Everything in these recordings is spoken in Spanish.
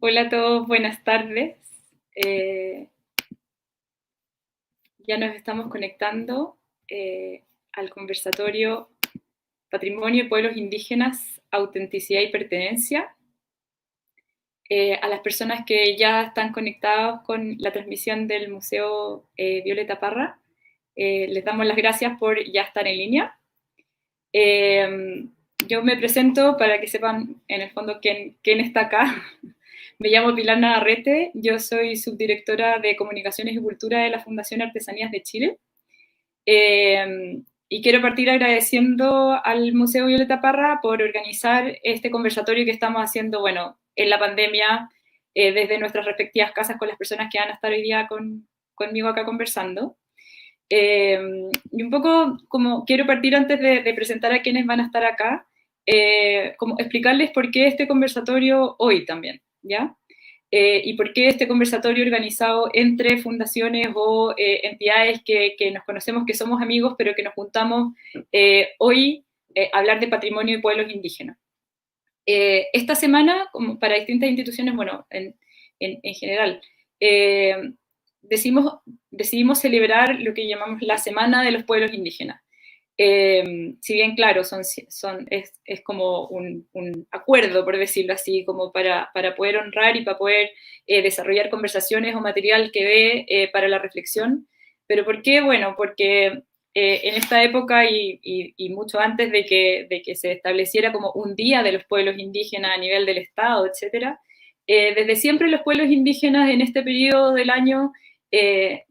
Hola a todos, buenas tardes. Eh, ya nos estamos conectando al conversatorio Patrimonio y Pueblos Indígenas, Autenticidad y Pertenencia. A las personas que ya están conectadas con la transmisión del Museo Violeta Parra, les damos las gracias por ya estar en línea. Yo me presento para que sepan en el fondo quién está acá. Me llamo Pilar Navarrete, yo soy subdirectora de Comunicaciones y Cultura de la Fundación Artesanías de Chile. Y quiero partir agradeciendo al Museo Violeta Parra por organizar este conversatorio que estamos haciendo, bueno, en la pandemia, desde nuestras respectivas casas con las personas que van a estar hoy día conmigo acá conversando. Eh, y un poco como quiero partir antes de presentar a quienes van a estar acá, como explicarles por qué este conversatorio hoy también, ¿ya? Y por qué este conversatorio organizado entre fundaciones o entidades que nos conocemos, que somos amigos, pero que nos juntamos hoy a hablar de patrimonio y pueblos indígenas. Esta semana, como para distintas instituciones, bueno, en general, eh, decidimos, decidimos celebrar lo que llamamos la Semana de los Pueblos Indígenas. Si bien, claro, es como un acuerdo, por decirlo así, como para poder honrar y para poder desarrollar conversaciones o material que dé para la reflexión. ¿Pero por qué? Bueno, porque en esta época y mucho antes de que se estableciera como un día de los pueblos indígenas a nivel del Estado, etcétera, desde siempre los pueblos indígenas en este periodo del año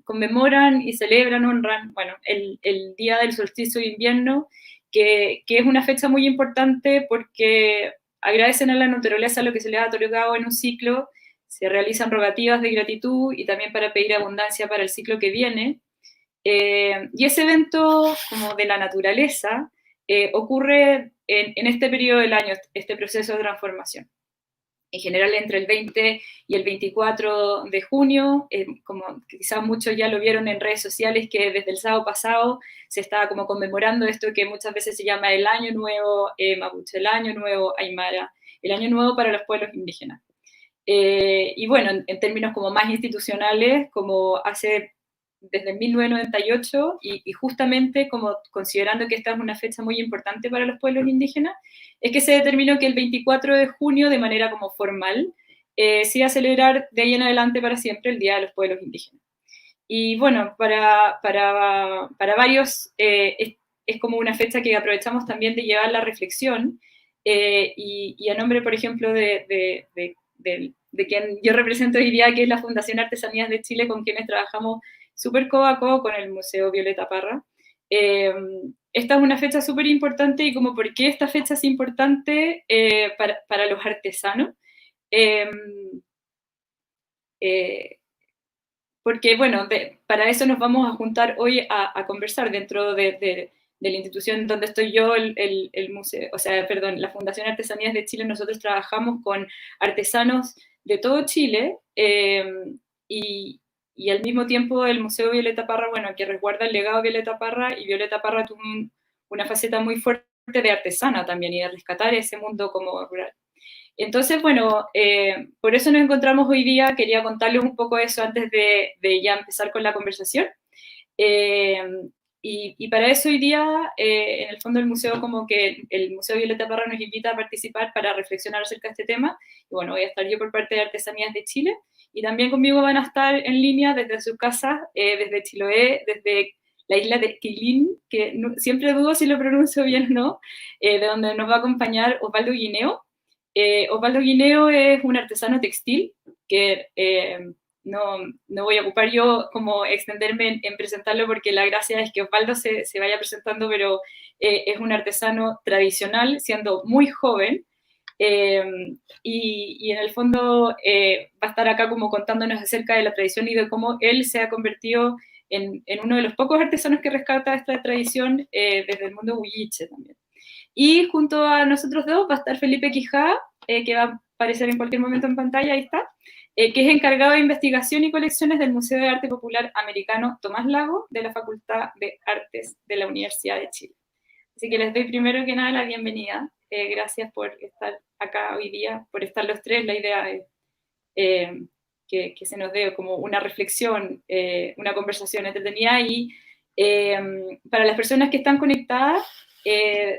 conmemoran y celebran, honran, bueno, el día del solsticio de invierno, que es una fecha muy importante porque agradecen a la naturaleza lo que se les ha otorgado en un ciclo, se realizan rogativas de gratitud y también para pedir abundancia para el ciclo que viene. Y ese evento como de la naturaleza ocurre en este periodo del año, este proceso de transformación. En general entre el 20 y el 24 de junio, como quizás muchos ya lo vieron en redes sociales, que desde el sábado pasado se estaba como conmemorando esto que muchas veces se llama el Año Nuevo Mapuche, el Año Nuevo Aymara, el Año Nuevo para los pueblos indígenas. Y bueno, en términos como más institucionales, como hace desde 1998 y justamente como considerando que esta es una fecha muy importante para los pueblos indígenas, es que se determinó que el 24 de junio, de manera como formal, se iba a celebrar de ahí en adelante para siempre el Día de los Pueblos Indígenas. Y bueno, para varios es como una fecha que aprovechamos también de llevar la reflexión y a nombre, por ejemplo, de quien yo represento hoy día, que es la Fundación Artesanías de Chile, con quienes trabajamos súper codo a codo con el Museo Violeta Parra. Eh, Esta es una fecha súper importante y como por qué esta fecha es importante para los artesanos. Eh, eh, Porque, bueno, para eso nos vamos a juntar hoy a conversar dentro de la institución donde estoy yo, el museo, o sea, perdón, la Fundación Artesanías de Chile. Nosotros trabajamos con artesanos de todo Chile y, y al mismo tiempo el Museo Violeta Parra, bueno, que resguarda el legado de Violeta Parra, y Violeta Parra tuvo una faceta muy fuerte de artesana también y de rescatar ese mundo como rural. Entonces, bueno, por eso nos encontramos hoy día. Quería contarles un poco eso antes de ya empezar con la conversación. Eh, y para eso hoy día, en el fondo, el museo, como que el Museo Violeta Parra nos invita a participar para reflexionar acerca de este tema. Y bueno, voy a estar yo por parte de Artesanías de Chile. Y también conmigo van a estar en línea desde sus casas, desde Chiloé, desde la isla de Quilín, que siempre dudo si lo pronuncio bien o no, de donde nos va a acompañar Osvaldo Guineo. Osvaldo Guineo es un artesano textil que no, no voy a ocupar yo como extenderme en presentarlo, porque la gracia es que Osvaldo se vaya presentando, pero es un artesano tradicional, siendo muy joven, eh, y en el fondo va a estar acá como contándonos acerca de la tradición y de cómo él se ha convertido en uno de los pocos artesanos que rescata esta tradición desde el mundo huilliche también. Y junto a nosotros dos va a estar Felipe Quijada, que va a aparecer en cualquier momento en pantalla, ahí está, que es encargado de investigación y colecciones del Museo de Arte Popular Americano Tomás Lago, de la Facultad de Artes de la Universidad de Chile. Así que les doy primero que nada la bienvenida. Gracias por estar acá hoy día, por estar los tres. La idea que se nos dé como una reflexión, una conversación entretenida y para las personas que están conectadas,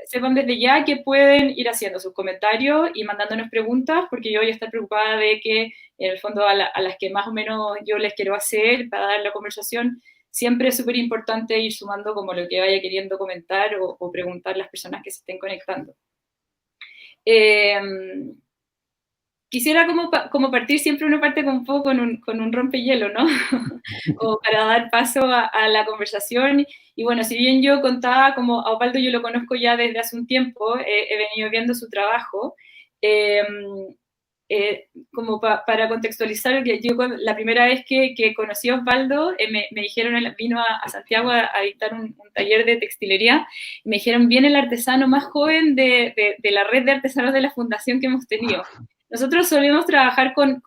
sepan desde ya que pueden ir haciendo sus comentarios y mandándonos preguntas, porque yo voy a estar preocupada de que, en el fondo, a las que más o menos yo les quiero hacer para dar la conversación, siempre es súper importante ir sumando como lo que vaya queriendo comentar o preguntar las personas que se estén conectando. Eh, Quisiera como partir, siempre uno parte con un poco con un rompehielo, ¿no? O para dar paso a la conversación. Y bueno, si bien yo contaba, como a Osvaldo yo lo conozco ya desde hace un tiempo, he venido viendo su trabajo, eh, como para contextualizar, que yo la primera vez que conocí a Osvaldo, me dijeron, él vino a Santiago a dictar un taller de textilería, me dijeron, viene el artesano más joven de la red de artesanos de la fundación que hemos tenido. Nosotros solemos trabajar con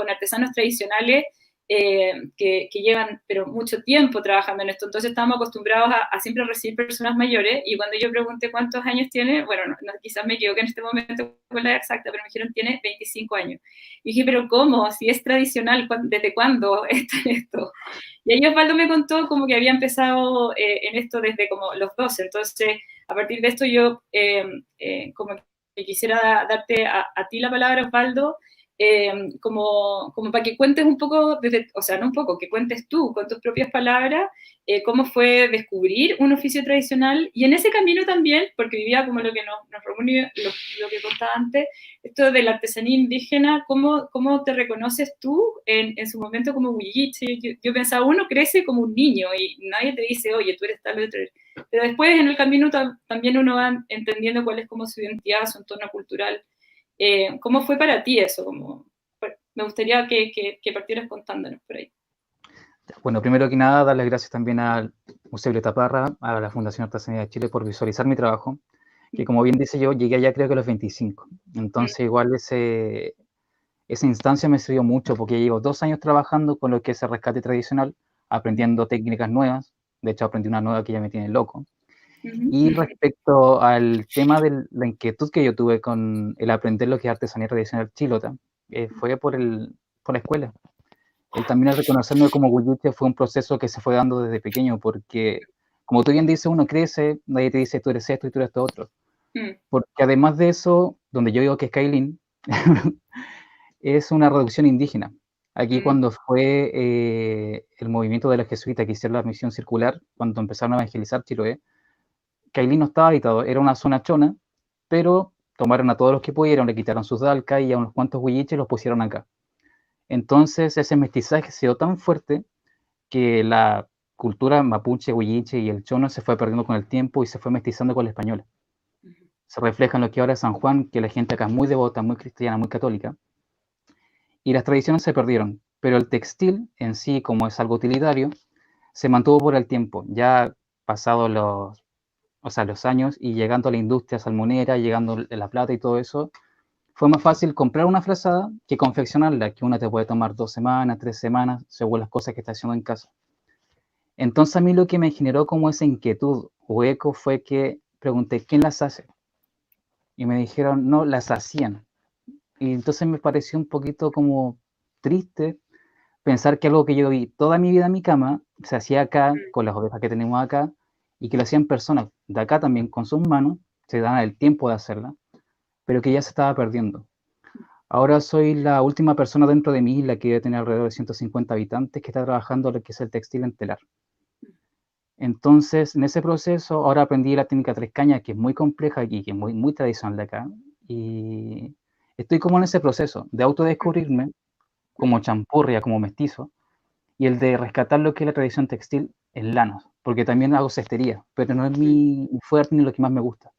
artesanos tradicionales que llevan pero mucho tiempo trabajando en esto, entonces estamos acostumbrados a siempre recibir personas mayores y cuando yo pregunté cuántos años tiene, bueno, quizás me equivoqué en este momento con la edad exacta, pero me dijeron tiene 25 años. Y dije, pero ¿cómo? Si es tradicional, ¿desde cuándo está en esto? Y ahí Osvaldo me contó como que había empezado en esto desde como los 12, entonces a partir de esto yo como que quisiera darte a ti la palabra, Osvaldo, como para que cuentes un poco, o sea, no un poco, que cuentes tú con tus propias palabras cómo fue descubrir un oficio tradicional y en ese camino también, porque vivía como lo que nos reunió, lo que contaba antes, esto de la artesanía indígena, ¿cómo te reconoces tú en su momento como huilliche? Yo pensaba, uno crece como un niño y nadie te dice, oye, tú eres tal o otro. Pero después en el camino también uno va entendiendo cuál es como su identidad, su entorno cultural. ¿Cómo fue para ti eso? Me gustaría que partieras contándonos por ahí. Bueno, primero que nada, dar las gracias también al Museo Violeta Parra, a la Fundación Artesanía de Chile por visualizar mi trabajo, que como bien dice yo, llegué allá creo que a los 25. Entonces igual esa instancia me sirvió mucho porque llevo 2 años trabajando con lo que es el rescate tradicional, aprendiendo técnicas nuevas. De hecho, aprendí una nueva que ya me tiene loco. Y respecto al tema de la inquietud que yo tuve con el aprender lo que es artesanía tradicional chilota, fue por la escuela. El también el reconocerme como huilliche fue un proceso que se fue dando desde pequeño, porque, como tú bien dices, uno crece, nadie te dice tú eres esto y tú eres esto otro. Porque además de eso, donde yo digo que es Kailin, es una reducción indígena. Aquí cuando fue el movimiento de los jesuitas que hicieron la misión circular, cuando empezaron a evangelizar Chiloé, Kailin no estaba habitado, era una zona chona, pero tomaron a todos los que pudieron, le quitaron sus dalcas y a unos cuantos huilliches los pusieron acá. Entonces ese mestizaje se dio tan fuerte que la cultura mapuche, huilliche y el chono se fue perdiendo con el tiempo y se fue mestizando con el español. Se refleja en lo que ahora es San Juan, que la gente acá es muy devota, muy cristiana, muy católica, y las tradiciones se perdieron, pero el textil en sí, como es algo utilitario, se mantuvo por el tiempo, ya pasados los años y llegando a la industria salmonera, llegando la plata y todo eso, fue más fácil comprar una frazada que confeccionarla, que una te puede tomar 2 semanas, 3 semanas, según las cosas que estás haciendo en casa. Entonces a mí lo que me generó como esa inquietud o eco fue que pregunté, ¿quién las hace? Y me dijeron, no, las hacían. Y entonces me pareció un poquito como triste pensar que algo que yo vi toda mi vida en mi cama se hacía acá, con las ovejas que tenemos acá, y que lo hacían personas de acá también con sus manos, se dan el tiempo de hacerla, pero que ya se estaba perdiendo. Ahora soy la última persona dentro de mi isla que debe tener alrededor de 150 habitantes que está trabajando lo que es el textil en telar. Entonces, en ese proceso, ahora aprendí la técnica tres cañas, que es muy compleja y que es muy, muy tradicional de acá. Y estoy como en ese proceso de autodescubrirme como champurria, como mestizo, y el de rescatar lo que es la tradición textil en lanos, porque también hago cestería, pero no es mi fuerte ni lo que más me gusta.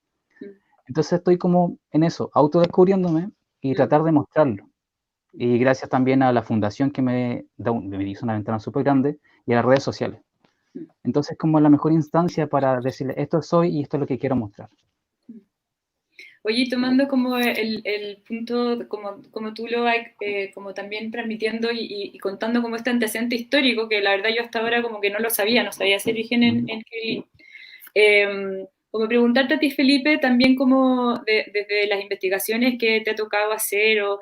Entonces estoy como en eso, autodescubriéndome y tratar de mostrarlo. Y gracias también a la fundación que me hizo una ventana súper grande y a las redes sociales. Entonces, como la mejor instancia para decirle, esto soy y esto es lo que quiero mostrar. Oye, tomando como el punto, como tú lo vas como también transmitiendo y contando como este antecedente histórico, que la verdad yo hasta ahora como que no lo sabía, no sabía ese origen en Kailin. como preguntarte a ti, Felipe, también como desde las investigaciones que te ha tocado hacer, o,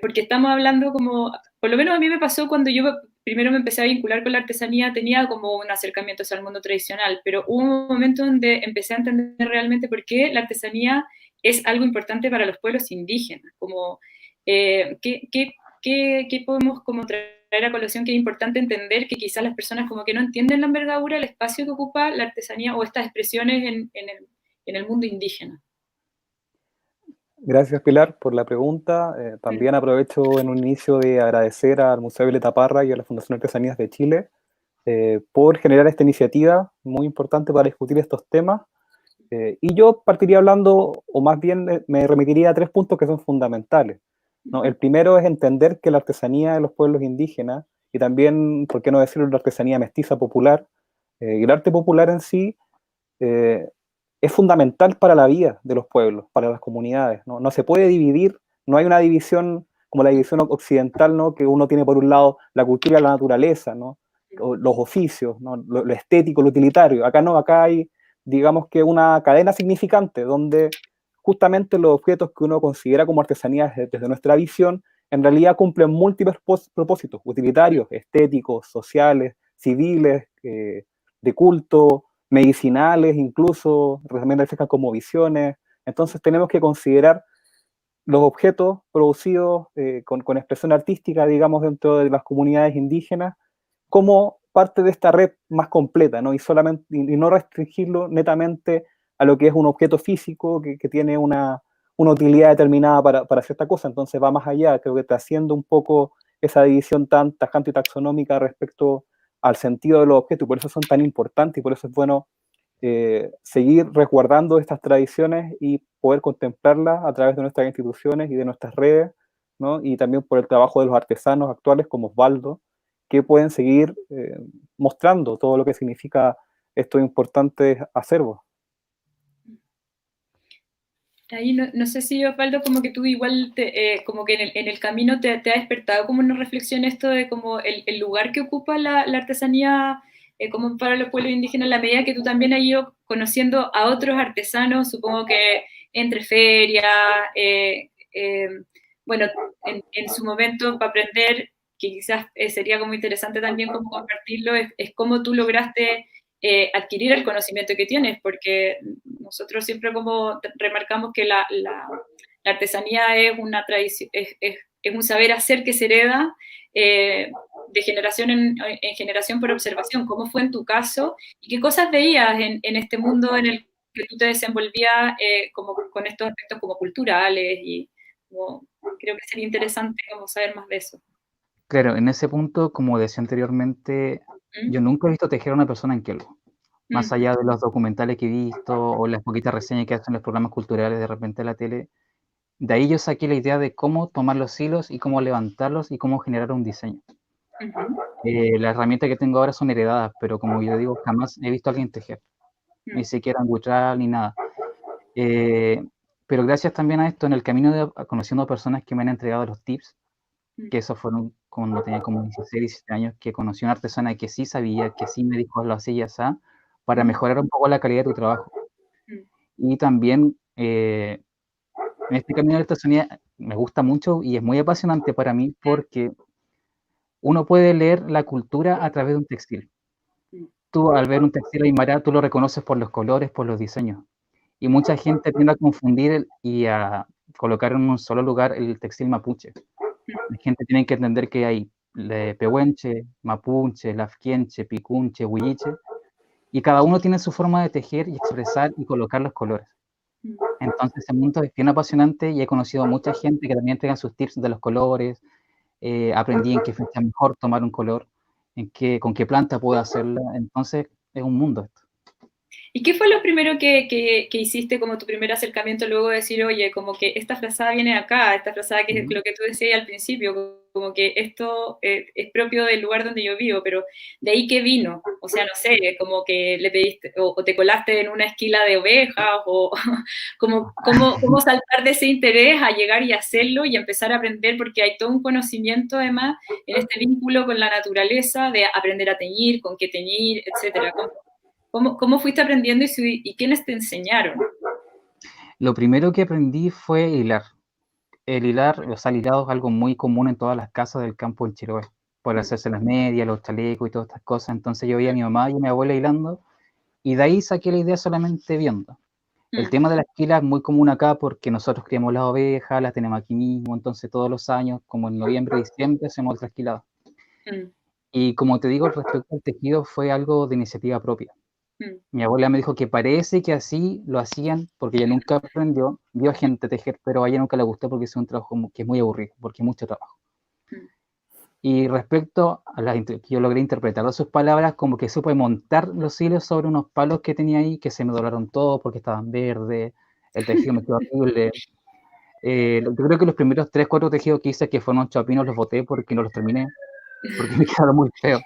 porque estamos hablando como, por lo menos a mí me pasó cuando yo primero me empecé a vincular con la artesanía, tenía como un acercamiento hacia el mundo tradicional, pero hubo un momento donde empecé a entender realmente por qué la artesanía es algo importante para los pueblos indígenas, como qué podemos como traer a colación, que es importante entender que quizás las personas como que no entienden la envergadura, el espacio que ocupa la artesanía o estas expresiones en el mundo indígena. Gracias, Pilar, por la pregunta. También aprovecho en un inicio de agradecer al Museo Violeta Parra y a la Fundación Artesanías de Chile por generar esta iniciativa muy importante para discutir estos temas. Y yo partiría hablando, o más bien me remitiría a 3 puntos que son fundamentales, ¿no? El primero es entender que la artesanía de los pueblos indígenas, y también, por qué no decirlo, la artesanía mestiza popular, y el arte popular en sí, eh, es fundamental para la vida de los pueblos, para las comunidades, ¿no? No se puede dividir, no hay una división como la división occidental, ¿no? Que uno tiene por un lado la cultura y la naturaleza, ¿no? O los oficios, ¿no? Lo estético, lo utilitario. Acá no, acá hay, digamos que una cadena significante donde justamente los objetos que uno considera como artesanías desde nuestra visión, en realidad cumplen múltiples propósitos, utilitarios, estéticos, sociales, civiles, de culto, medicinales, incluso también reflejan como visiones. Entonces tenemos que considerar los objetos producidos con expresión artística, digamos, dentro de las comunidades indígenas, como parte de esta red más completa, ¿no? Y no restringirlo netamente a lo que es un objeto físico que tiene una utilidad determinada para cierta cosa. Entonces va más allá, creo que trasciende un poco esa división tan tajante y taxonómica respecto al sentido de los objetos, y por eso son tan importantes, y por eso es bueno seguir resguardando estas tradiciones y poder contemplarlas a través de nuestras instituciones y de nuestras redes, ¿no? Y también por el trabajo de los artesanos actuales como Osvaldo, que pueden seguir mostrando todo lo que significa estos importantes acervos. Ahí no sé si, Osvaldo, como que tú igual, como que en el camino te ha despertado como una reflexión esto de como el lugar que ocupa la artesanía como para los pueblos indígenas, en la medida que tú también has ido conociendo a otros artesanos, supongo que entre ferias, bueno, en su momento para aprender, que quizás sería como interesante también como compartirlo, es cómo tú lograste adquirir el conocimiento que tienes, porque nosotros siempre como remarcamos que la artesanía es una tradición, es un saber hacer que se hereda de generación en generación por observación. ¿Cómo fue en tu caso? ¿Y qué cosas veías en este mundo en el que tú te desenvolvías como con estos aspectos como culturales? Y como, creo que sería interesante como saber más de eso. Claro, en ese punto, como decía anteriormente, ¿Mm? yo nunca he visto tejer a una persona en Kelgo. Más ¿Mm? allá de los documentales que he visto o las poquitas reseñas que hacen los programas culturales de repente en la tele, de ahí yo saqué la idea de cómo tomar los hilos y cómo levantarlos y cómo generar un diseño. Las herramientas que tengo ahora son heredadas, pero como yo digo, jamás he visto a alguien tejer, ni siquiera en ni nada. Pero gracias también a esto, en el camino de conociendo a personas que me han entregado los tips, que eso fueron cuando tenía como 16, 17 años, que conocí a una artesana que sí sabía, que sí me dijo lo así y así, para mejorar un poco la calidad de tu trabajo. Y también en este camino de la artesanía me gusta mucho y es muy apasionante para mí porque uno puede leer la cultura a través de un textil. Tú al ver un textil aymara, tú lo reconoces por los colores, por los diseños. Y mucha gente tiende a confundir y a colocar en un solo lugar el textil mapuche. La gente tiene que entender que hay pehuenche, mapuche, lafquienche, picunche, huilliche, y cada uno tiene su forma de tejer y expresar y colocar los colores. Entonces, el mundo es bien apasionante y he conocido a mucha gente que también entregan sus tips de los colores, aprendí en qué fecha es mejor tomar un color, con qué planta puedo hacerla, entonces es un mundo esto. ¿Y qué fue lo primero que hiciste como tu primer acercamiento luego de decir, oye, como que esta frazada viene de acá, esta frazada que es lo que tú decías al principio, como que esto es propio del lugar donde yo vivo, pero de ahí qué vino? O sea, no sé, como que le pediste o te colaste en una esquila de ovejas o cómo saltar de ese interés a llegar y hacerlo y empezar a aprender, porque hay todo un conocimiento además en este vínculo con la naturaleza de aprender a teñir, con qué teñir, etcétera. ¿Cómo fuiste aprendiendo y quiénes te enseñaron? Lo primero que aprendí fue hilar. El hilar, o sea, el hilado es algo muy común en todas las casas del campo en Chiloé, por hacerse las medias, los chalecos y todas estas cosas. Entonces yo veía a mi mamá y a mi abuela hilando, y de ahí saqué la idea solamente viendo. El tema de la esquila es muy común acá porque nosotros criamos las ovejas, las tenemos aquí mismo, entonces todos los años, como en noviembre, diciembre, hacemos la esquilada. Y como te digo, respecto al tejido, fue algo de iniciativa propia. Mi abuela me dijo que parece que así lo hacían porque ella nunca aprendió, vio a gente tejer, pero a ella nunca le gustó porque es un trabajo que es muy aburrido, porque es mucho trabajo. Y respecto a que yo logré interpretar sus palabras, como que supe montar los hilos sobre unos palos que tenía ahí, que se me doblaron todos porque estaban verdes, el tejido me quedó horrible. Yo creo que los primeros 3, 4 tejidos que hice, que fueron 8 pinos, los boté porque no los terminé, porque me quedaron muy feos.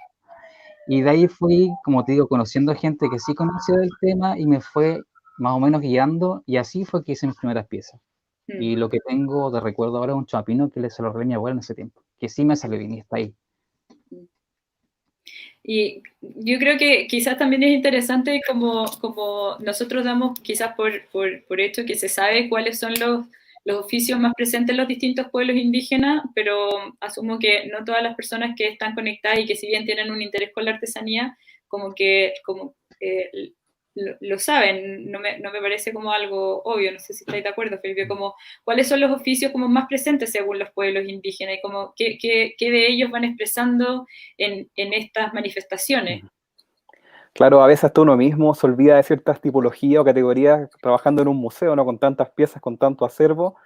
Y de ahí fui, como te digo, conociendo gente que sí conocía del tema y me fue más o menos guiando, y así fue que hice mis primeras piezas. Y lo que tengo de recuerdo ahora es un chapino que se lo regalé a mi abuela en ese tiempo, que sí me salió bien y está ahí. Y yo creo que quizás también es interesante como nosotros damos quizás por hecho que se sabe cuáles son los oficios más presentes en los distintos pueblos indígenas, pero asumo que no todas las personas que están conectadas y que si bien tienen un interés con la artesanía, como que lo saben, no me parece como algo obvio, no sé si estáis de acuerdo, Felipe, como cuáles son los oficios como más presentes según los pueblos indígenas y como qué de ellos van expresando en estas manifestaciones. Claro, a veces hasta uno mismo se olvida de ciertas tipologías o categorías trabajando en un museo, ¿no? Con tantas piezas, con tanto acervo.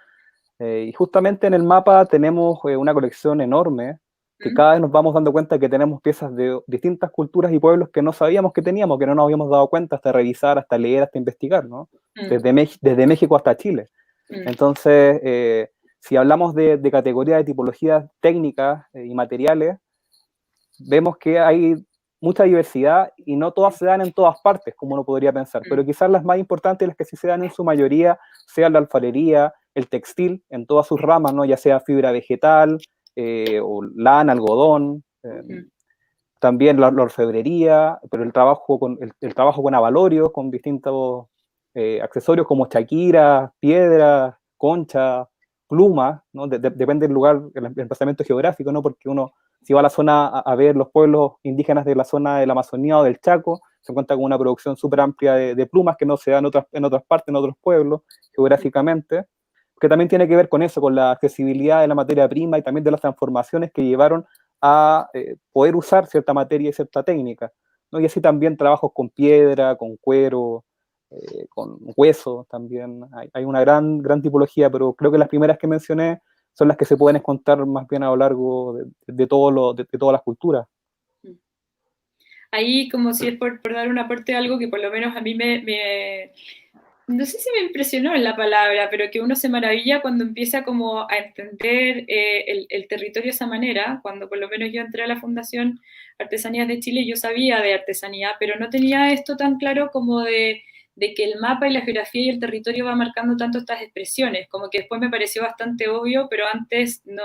Y justamente en el mapa tenemos una colección enorme que cada vez nos vamos dando cuenta que tenemos piezas de distintas culturas y pueblos que no sabíamos que teníamos, que no nos habíamos dado cuenta hasta revisar, hasta leer, hasta investigar, ¿no? Desde México hasta Chile. Entonces, si hablamos de categorías de tipologías técnicas y materiales, vemos que hay mucha diversidad y no todas se dan en todas partes, como uno podría pensar, pero quizás las más importantes, las que sí se dan en su mayoría, sean la alfarería, el textil, en todas sus ramas, ¿no? Ya sea fibra vegetal, o lana, algodón, también la orfebrería, pero el trabajo con abalorios, con distintos accesorios como chaquiras, piedras, conchas, plumas, ¿no? Depende del lugar, el emplazamiento geográfico, ¿no? Porque uno, si va a la zona a ver los pueblos indígenas de la zona de la Amazonía o del Chaco, se encuentra con una producción súper amplia de plumas que no se da en otras partes, en otros pueblos, geográficamente, que también tiene que ver con eso, con la accesibilidad de la materia prima y también de las transformaciones que llevaron a poder usar cierta materia y cierta técnica, ¿no? Y así también trabajos con piedra, con cuero, con hueso también. Hay una gran tipología, pero creo que las primeras que mencioné son las que se pueden contar más bien a lo largo de todas las culturas. Ahí, como si es por dar un aporte a algo que por lo menos a mí no sé si me impresionó en la palabra, pero que uno se maravilla cuando empieza como a entender el territorio de esa manera. Cuando por lo menos yo entré a la Fundación Artesanías de Chile, yo sabía de artesanía, pero no tenía esto tan claro como de que el mapa y la geografía y el territorio va marcando tanto estas expresiones, como que después me pareció bastante obvio, pero antes no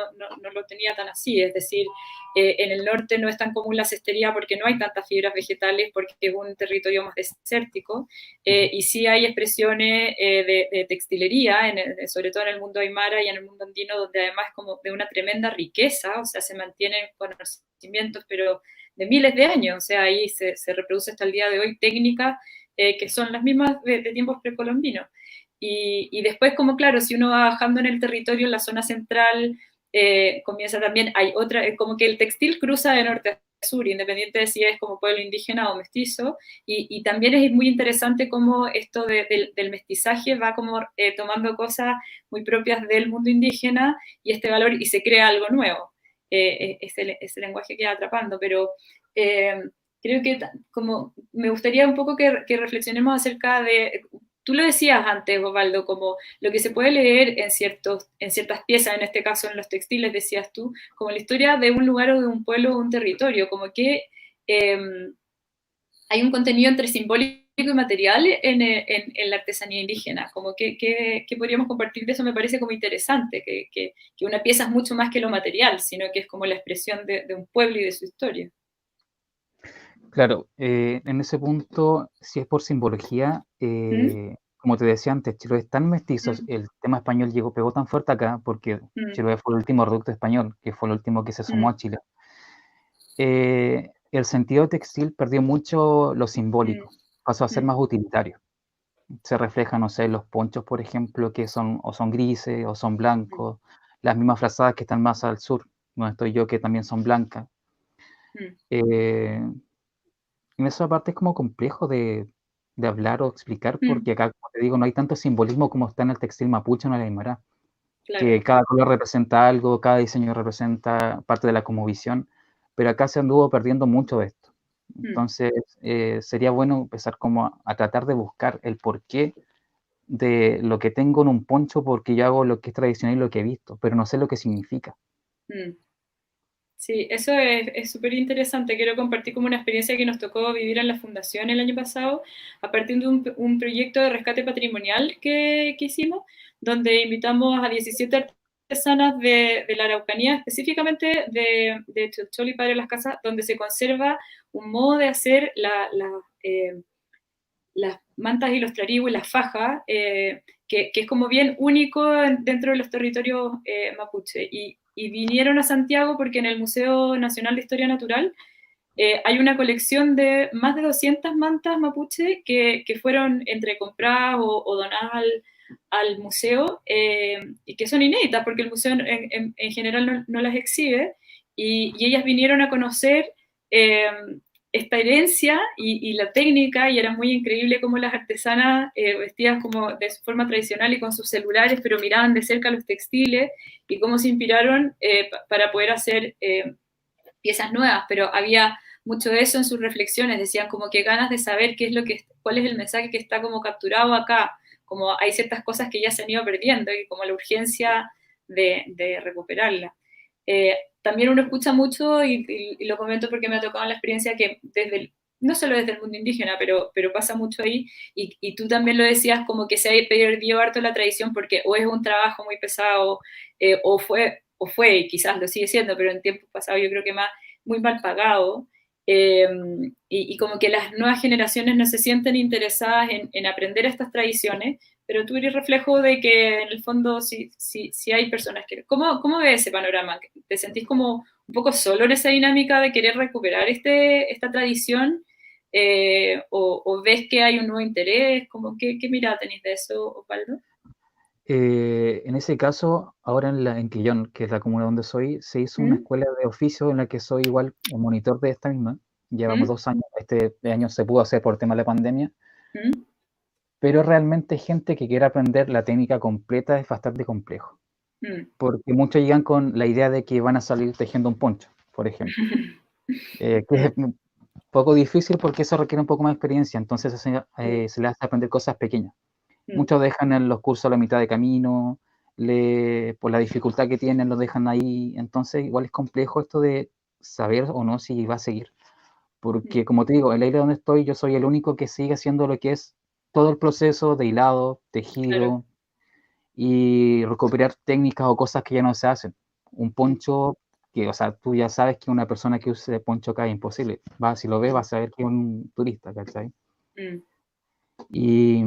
lo tenía tan así, es decir, en el norte no es tan común la cestería porque no hay tantas fibras vegetales, porque es un territorio más desértico, y sí hay expresiones de textilería, sobre todo en el mundo aymara y en el mundo andino, donde además como de una tremenda riqueza, o sea, se mantienen conocimientos, pero de miles de años, o sea, ahí se reproduce hasta el día de hoy técnicas que son las mismas de tiempos precolombinos. Y después, como claro, si uno va bajando en el territorio, en la zona central, comienza también, hay otra, como que el textil cruza de norte a sur, independiente de si es como pueblo indígena o mestizo, y también es muy interesante cómo esto del mestizaje va como tomando cosas muy propias del mundo indígena y este valor, y se crea algo nuevo. Ese lenguaje queda atrapando, pero creo que como me gustaría un poco que reflexionemos acerca de, tú lo decías antes, Osvaldo, como lo que se puede leer en ciertas piezas, en este caso en los textiles, decías tú, como la historia de un lugar o de un pueblo o un territorio, como que hay un contenido entre simbólico y material en la artesanía indígena, como que podríamos compartir de eso, me parece como interesante, que una pieza es mucho más que lo material, sino que es como la expresión de un pueblo y de su historia. Claro, en ese punto, si es por simbología, ¿Mm? como te decía antes, Chiloé es tan mestizo, ¿Mm? el tema español pegó tan fuerte acá, porque ¿Mm? Chiloé fue el último reducto español, que fue el último que se sumó ¿Mm? a Chile. El sentido textil perdió mucho lo ¿Mm? simbólico, pasó a ser ¿Mm? más utilitario. Se refleja, no sé, en los ponchos, por ejemplo, que son grises o son blancos, las mismas frazadas que están más al sur, donde estoy yo, que también son blancas. ¿Mm? Eh, en esa parte es como complejo de hablar o explicar, ¿Mm? porque acá, como te digo, no hay tanto simbolismo como está en el textil mapuche o en el aymara, que Claro. cada color representa algo, cada diseño representa parte de la cosmovisión, pero acá se anduvo perdiendo mucho de esto. ¿Mm? Entonces, sería bueno empezar como a tratar de buscar el porqué de lo que tengo en un poncho, porque yo hago lo que es tradicional y lo que he visto, pero no sé lo que significa. ¿Mm? Sí, eso es súper interesante. Quiero compartir como una experiencia que nos tocó vivir en la Fundación el año pasado, a partir de un proyecto de rescate patrimonial que hicimos, donde invitamos a 17 artesanas de la Araucanía, específicamente de Chochol y Padre de las Casas, donde se conserva un modo de hacer las mantas y los trarigües y las fajas, que es como bien único dentro de los territorios mapuche. Y vinieron a Santiago porque en el Museo Nacional de Historia Natural hay una colección de más de 200 mantas mapuche que fueron entre compradas o donadas al museo y que son inéditas porque el museo en general no las exhibe y ellas vinieron a conocer eh, esta herencia y la técnica y era muy increíble cómo las artesanas vestidas como de su forma tradicional y con sus celulares pero miraban de cerca los textiles y cómo se inspiraron para poder hacer piezas nuevas, pero había mucho de eso en sus reflexiones, decían como que ganas de saber qué es lo que, cuál es el mensaje que está como capturado acá, como hay ciertas cosas que ya se han ido perdiendo y como la urgencia de recuperarla. También uno escucha mucho, y lo comento porque me ha tocado la experiencia que no solo desde el mundo indígena, pero pasa mucho ahí, y tú también lo decías como que se ha perdido harto la tradición porque o es un trabajo muy pesado, o fue, y quizás lo sigue siendo, pero en tiempos pasados yo creo que más muy mal pagado, eh, y como que las nuevas generaciones no se sienten interesadas en aprender estas tradiciones, pero tú eres reflejo de que en el fondo sí hay personas que... ¿Cómo ves ese panorama? ¿Te sentís como un poco solo en esa dinámica de querer recuperar esta tradición? ¿O ves que hay un nuevo interés? ¿Qué mirada tenés de eso, Osvaldo? En ese caso, ahora en Quillón, que es la comuna donde soy, se hizo una ¿Mm? escuela de oficio en la que soy igual un monitor de esta misma. Llevamos ¿Mm? 2 años, este año se pudo hacer por tema de la pandemia, ¿Mm? pero realmente gente que quiere aprender la técnica completa es bastante complejo, ¿Mm? porque muchos llegan con la idea de que van a salir tejiendo un poncho, por ejemplo, que es un poco difícil porque eso requiere un poco más de experiencia, entonces ¿Mm? se les hace aprender cosas pequeñas. ¿Mm? Muchos dejan en los cursos a la mitad de camino, por la dificultad que tienen, los dejan ahí. Entonces, igual es complejo esto de saber o no si va a seguir. ¿Mm? Porque, como te digo, en la isla donde estoy, yo soy el único que sigue haciendo lo que es todo el proceso de hilado, Claro. tejido y recuperar técnicas o cosas que ya no se hacen. Un ¿Mm? poncho que, o sea, tú ya sabes que una persona que use poncho acá es imposible. Si lo ves, ¿Mm? vas a saber que es un turista, ¿cachai? ¿Mm? Y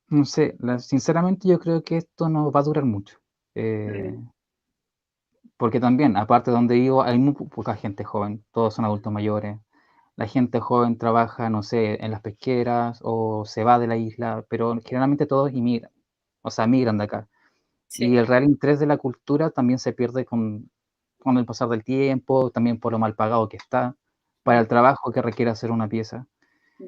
no sé, sinceramente yo creo que esto no va a durar mucho. ¿Mm? Porque también, aparte de donde vivo, hay muy poca gente joven, todos son adultos mayores. La gente joven trabaja, no sé, en las pesqueras o se va de la isla, pero generalmente todos inmigran, o sea, migran de acá. Y Sí. el real interés de la cultura también se pierde con el pasar del tiempo, también por lo mal pagado que está, para ¿Mm? el trabajo que requiere hacer una pieza. ¿Mm?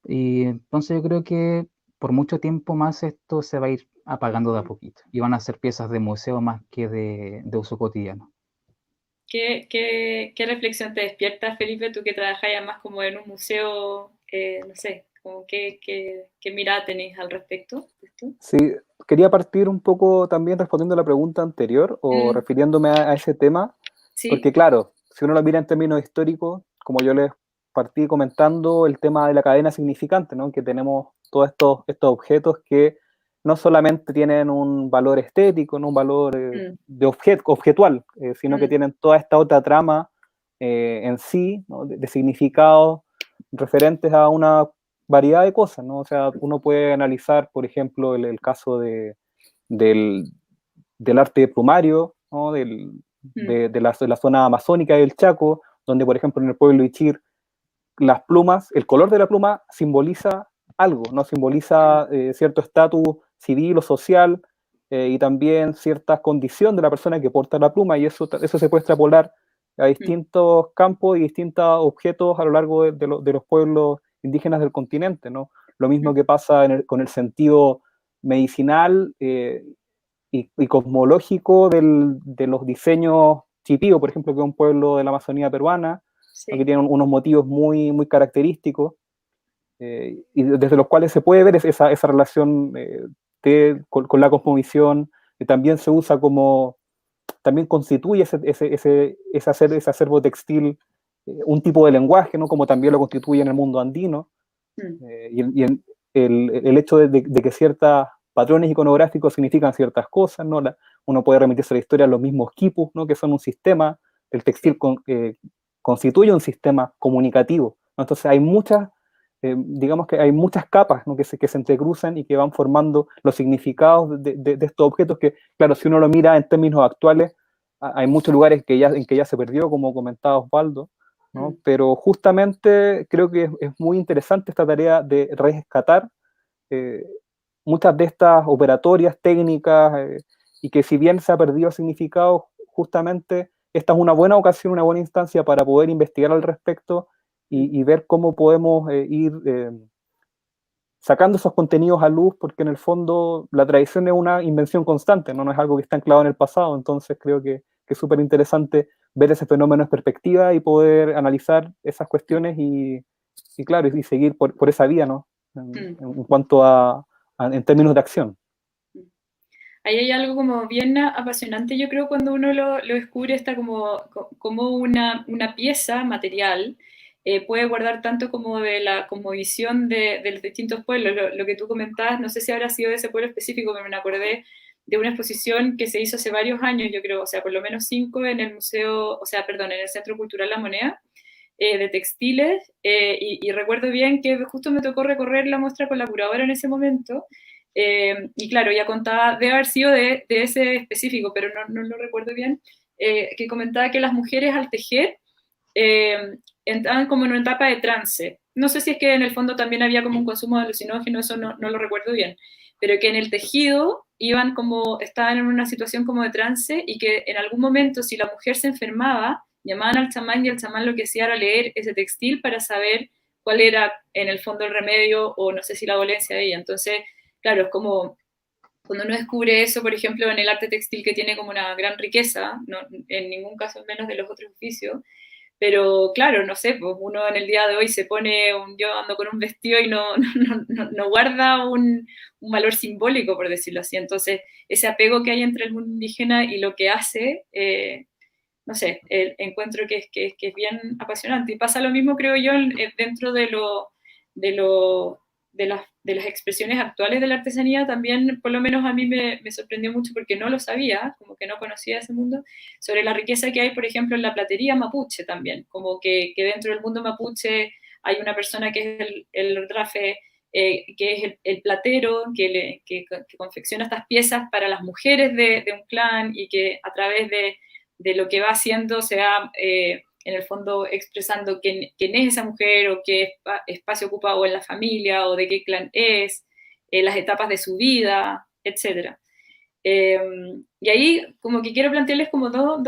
Y entonces yo creo que por mucho tiempo más esto se va a ir apagando de a ¿Mm? poquito y van a ser piezas de museo más que de uso cotidiano. ¿Qué reflexión te despierta, Felipe, tú que trabajas ya más como en un museo, no sé, como qué mirada tenés al respecto de esto? Sí, quería partir un poco también respondiendo a la pregunta anterior o Mm, refiriéndome a ese tema, sí, porque claro, si uno lo mira en términos históricos, como yo les partí comentando, el tema de la cadena significante, ¿no? Que tenemos todos estos objetos que no solamente tienen un valor estético, ¿no? Un valor mm, objetual, sino que mm, tienen toda esta otra trama en sí, ¿no? de significados referentes a una variedad de cosas, ¿no? O sea, uno puede analizar, por ejemplo, el caso del, del arte plumario, ¿no? De la zona amazónica del Chaco, donde, por ejemplo, en el pueblo Ichir, las plumas, el color de la pluma simboliza algo, ¿no? Simboliza cierto estatus civil o social, y también cierta condición de la persona que porta la pluma, y eso se puede extrapolar a distintos campos y distintos objetos a lo largo de los pueblos indígenas del continente, ¿no? Lo mismo que pasa con el sentido medicinal y cosmológico de los diseños chipío, por ejemplo, que es un pueblo de la Amazonía peruana, ¿no? Que tiene unos motivos muy, muy característicos, y desde los cuales se puede ver esa relación con la cosmovisión, que también se usa como, también constituye ese acervo textil, un tipo de lenguaje, ¿no? Como también lo constituye en el mundo andino, el hecho de que ciertos patrones iconográficos significan ciertas cosas, ¿no? Uno puede remitirse a la historia de los mismos quipus, ¿no? Que son un sistema, el textil constituye un sistema comunicativo, ¿no? Entonces hay muchas, digamos que hay muchas capas, ¿no? que se entrecruzan y que van formando los significados de estos objetos que, claro, si uno lo mira en términos actuales, hay muchos lugares en que ya se perdió, como comentaba Osvaldo, ¿no? Pero justamente creo que es muy interesante esta tarea de rescatar eh, muchas de estas operatorias técnicas, y que si bien se ha perdido significado, justamente esta es una buena ocasión, una buena instancia para poder investigar al respecto y ver cómo podemos ir sacando esos contenidos a luz, porque en el fondo la tradición es una invención constante, no es algo que está anclado en el pasado. Entonces creo que es súper interesante ver ese fenómeno en perspectiva y poder analizar esas cuestiones y claro, y seguir por esa vía, ¿no? En cuanto en términos de acción. Ahí hay algo como bien apasionante, yo creo, cuando uno lo descubre, está como una pieza material puede guardar tanto como de la cosmovisión de los distintos pueblos. Lo que tú comentabas, no sé si habrá sido de ese pueblo específico, pero me acordé de una exposición que se hizo hace varios años, yo creo, o sea, por lo menos 5 en el museo, o sea, perdón, en el Centro Cultural La Moneda, de textiles, y recuerdo bien que justo me tocó recorrer la muestra con la curadora en ese momento, y claro, ya contaba, debe haber sido de ese específico, pero no lo recuerdo bien, que comentaba que las mujeres al tejer entraban como en una etapa de trance. No sé si es que en el fondo también había como un consumo de alucinógeno, eso no lo recuerdo bien, pero que en el tejido estaban en una situación como de trance y que en algún momento si la mujer se enfermaba, llamaban al chamán y el chamán lo que hacía era leer ese textil para saber cuál era en el fondo el remedio o no sé si la dolencia de ella. Entonces, claro, es como cuando uno descubre eso, por ejemplo, en el arte textil que tiene como una gran riqueza, no, en ningún caso menos de los otros oficios, pero claro, no sé, pues uno en el día de hoy se pone, yo ando con un vestido y no guarda un valor simbólico, por decirlo así. Entonces, ese apego que hay entre el mundo indígena y lo que hace, no sé, encuentro que es bien apasionante. Y pasa lo mismo, creo yo, dentro de, lo, de las expresiones actuales de la artesanía. También, por lo menos a mí me sorprendió mucho porque no lo sabía, como que no conocía ese mundo, sobre la riqueza que hay, por ejemplo, en la platería mapuche también, como que dentro del mundo mapuche hay una persona que es el rafe, que es el platero, que confecciona estas piezas para las mujeres de un clan y que a través de lo que va haciendo se va en el fondo expresando quién es esa mujer o qué espacio ocupa o en la familia o de qué clan es, las etapas de su vida, etc. Y ahí como que quiero plantearles como no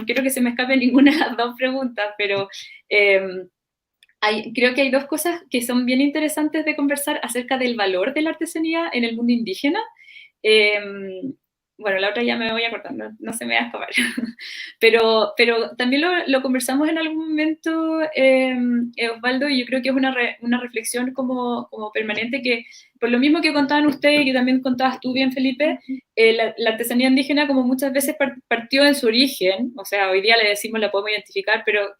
quiero que se me escape ninguna de las dos preguntas, pero creo que hay dos cosas que son bien interesantes de conversar acerca del valor de la artesanía en el mundo indígena. Eh, bueno, la otra ya me voy a cortar, no se me va a escapar. Pero también lo conversamos en algún momento, Osvaldo, y yo creo que es una reflexión como permanente que, por lo mismo que contaban ustedes y que también contabas tú bien, Felipe, la artesanía indígena como muchas veces partió en su origen, o sea, hoy día le decimos la podemos identificar, pero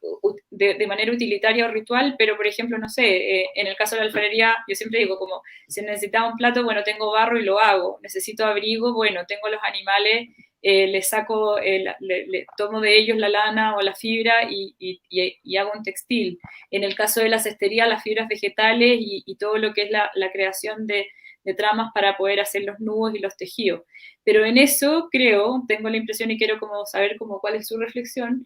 de manera utilitaria o ritual, pero por ejemplo, no sé, en el caso de la alfarería, yo siempre digo como, si necesitaba un plato, bueno, tengo barro y lo hago, necesito abrigo, bueno, tengo los animales les saco, tomo de ellos la lana o la fibra y hago un textil. En el caso de la cestería, las fibras vegetales y todo lo que es la creación de tramas para poder hacer los nudos y los tejidos. Pero en eso creo, tengo la impresión y quiero como saber como cuál es su reflexión,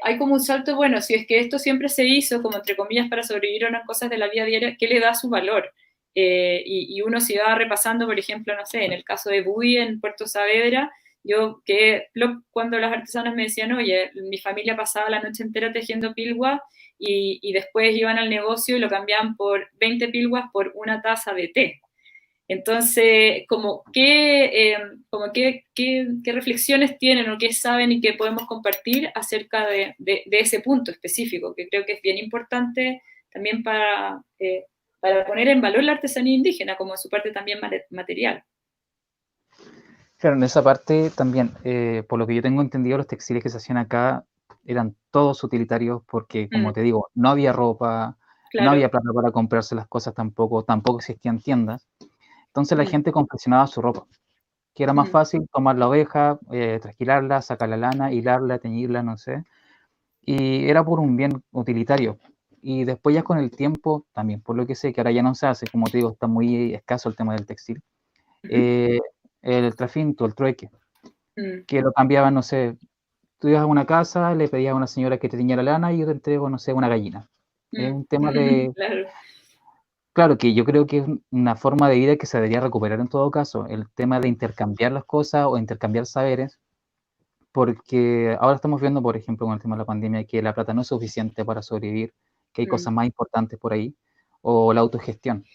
hay como un salto, bueno, si es que esto siempre se hizo, como entre comillas, para sobrevivir a unas cosas de la vida diaria, ¿qué le da su valor? Y uno si va repasando, por ejemplo, no sé, en el caso de Buy en Puerto Saavedra, yo que cuando las artesanas me decían, oye, mi familia pasaba la noche entera tejiendo pilguas y después iban al negocio y lo cambiaban por 20 pilguas por una taza de té. Entonces, ¿qué reflexiones tienen o qué saben y qué podemos compartir acerca de ese punto específico, que creo que es bien importante también para poner en valor la artesanía indígena como su parte también material? Claro, en esa parte también, por lo que yo tengo entendido, los textiles que se hacían acá eran todos utilitarios porque, como te digo, no había ropa, no Claro. había plata para comprarse las cosas tampoco existían tiendas. Entonces la gente confeccionaba su ropa, que era más fácil tomar la oveja, trasquilarla, sacar la lana, hilarla, teñirla, no sé, y era por un bien utilitario. Y después ya con el tiempo, también por lo que sé, que ahora ya no se hace, como te digo, está muy escaso el tema del textil, el trafinto, el trueque, que lo cambiaban, no sé, tú ibas a una casa, le pedías a una señora que te teñiera la lana y yo te entrego, no sé, una gallina. Es un tema de... Claro. Claro que yo creo que es una forma de vida que se debería recuperar en todo caso, el tema de intercambiar las cosas o intercambiar saberes, porque ahora estamos viendo, por ejemplo, con el tema de la pandemia, que la plata no es suficiente para sobrevivir, que hay cosas más importantes por ahí, o la autogestión.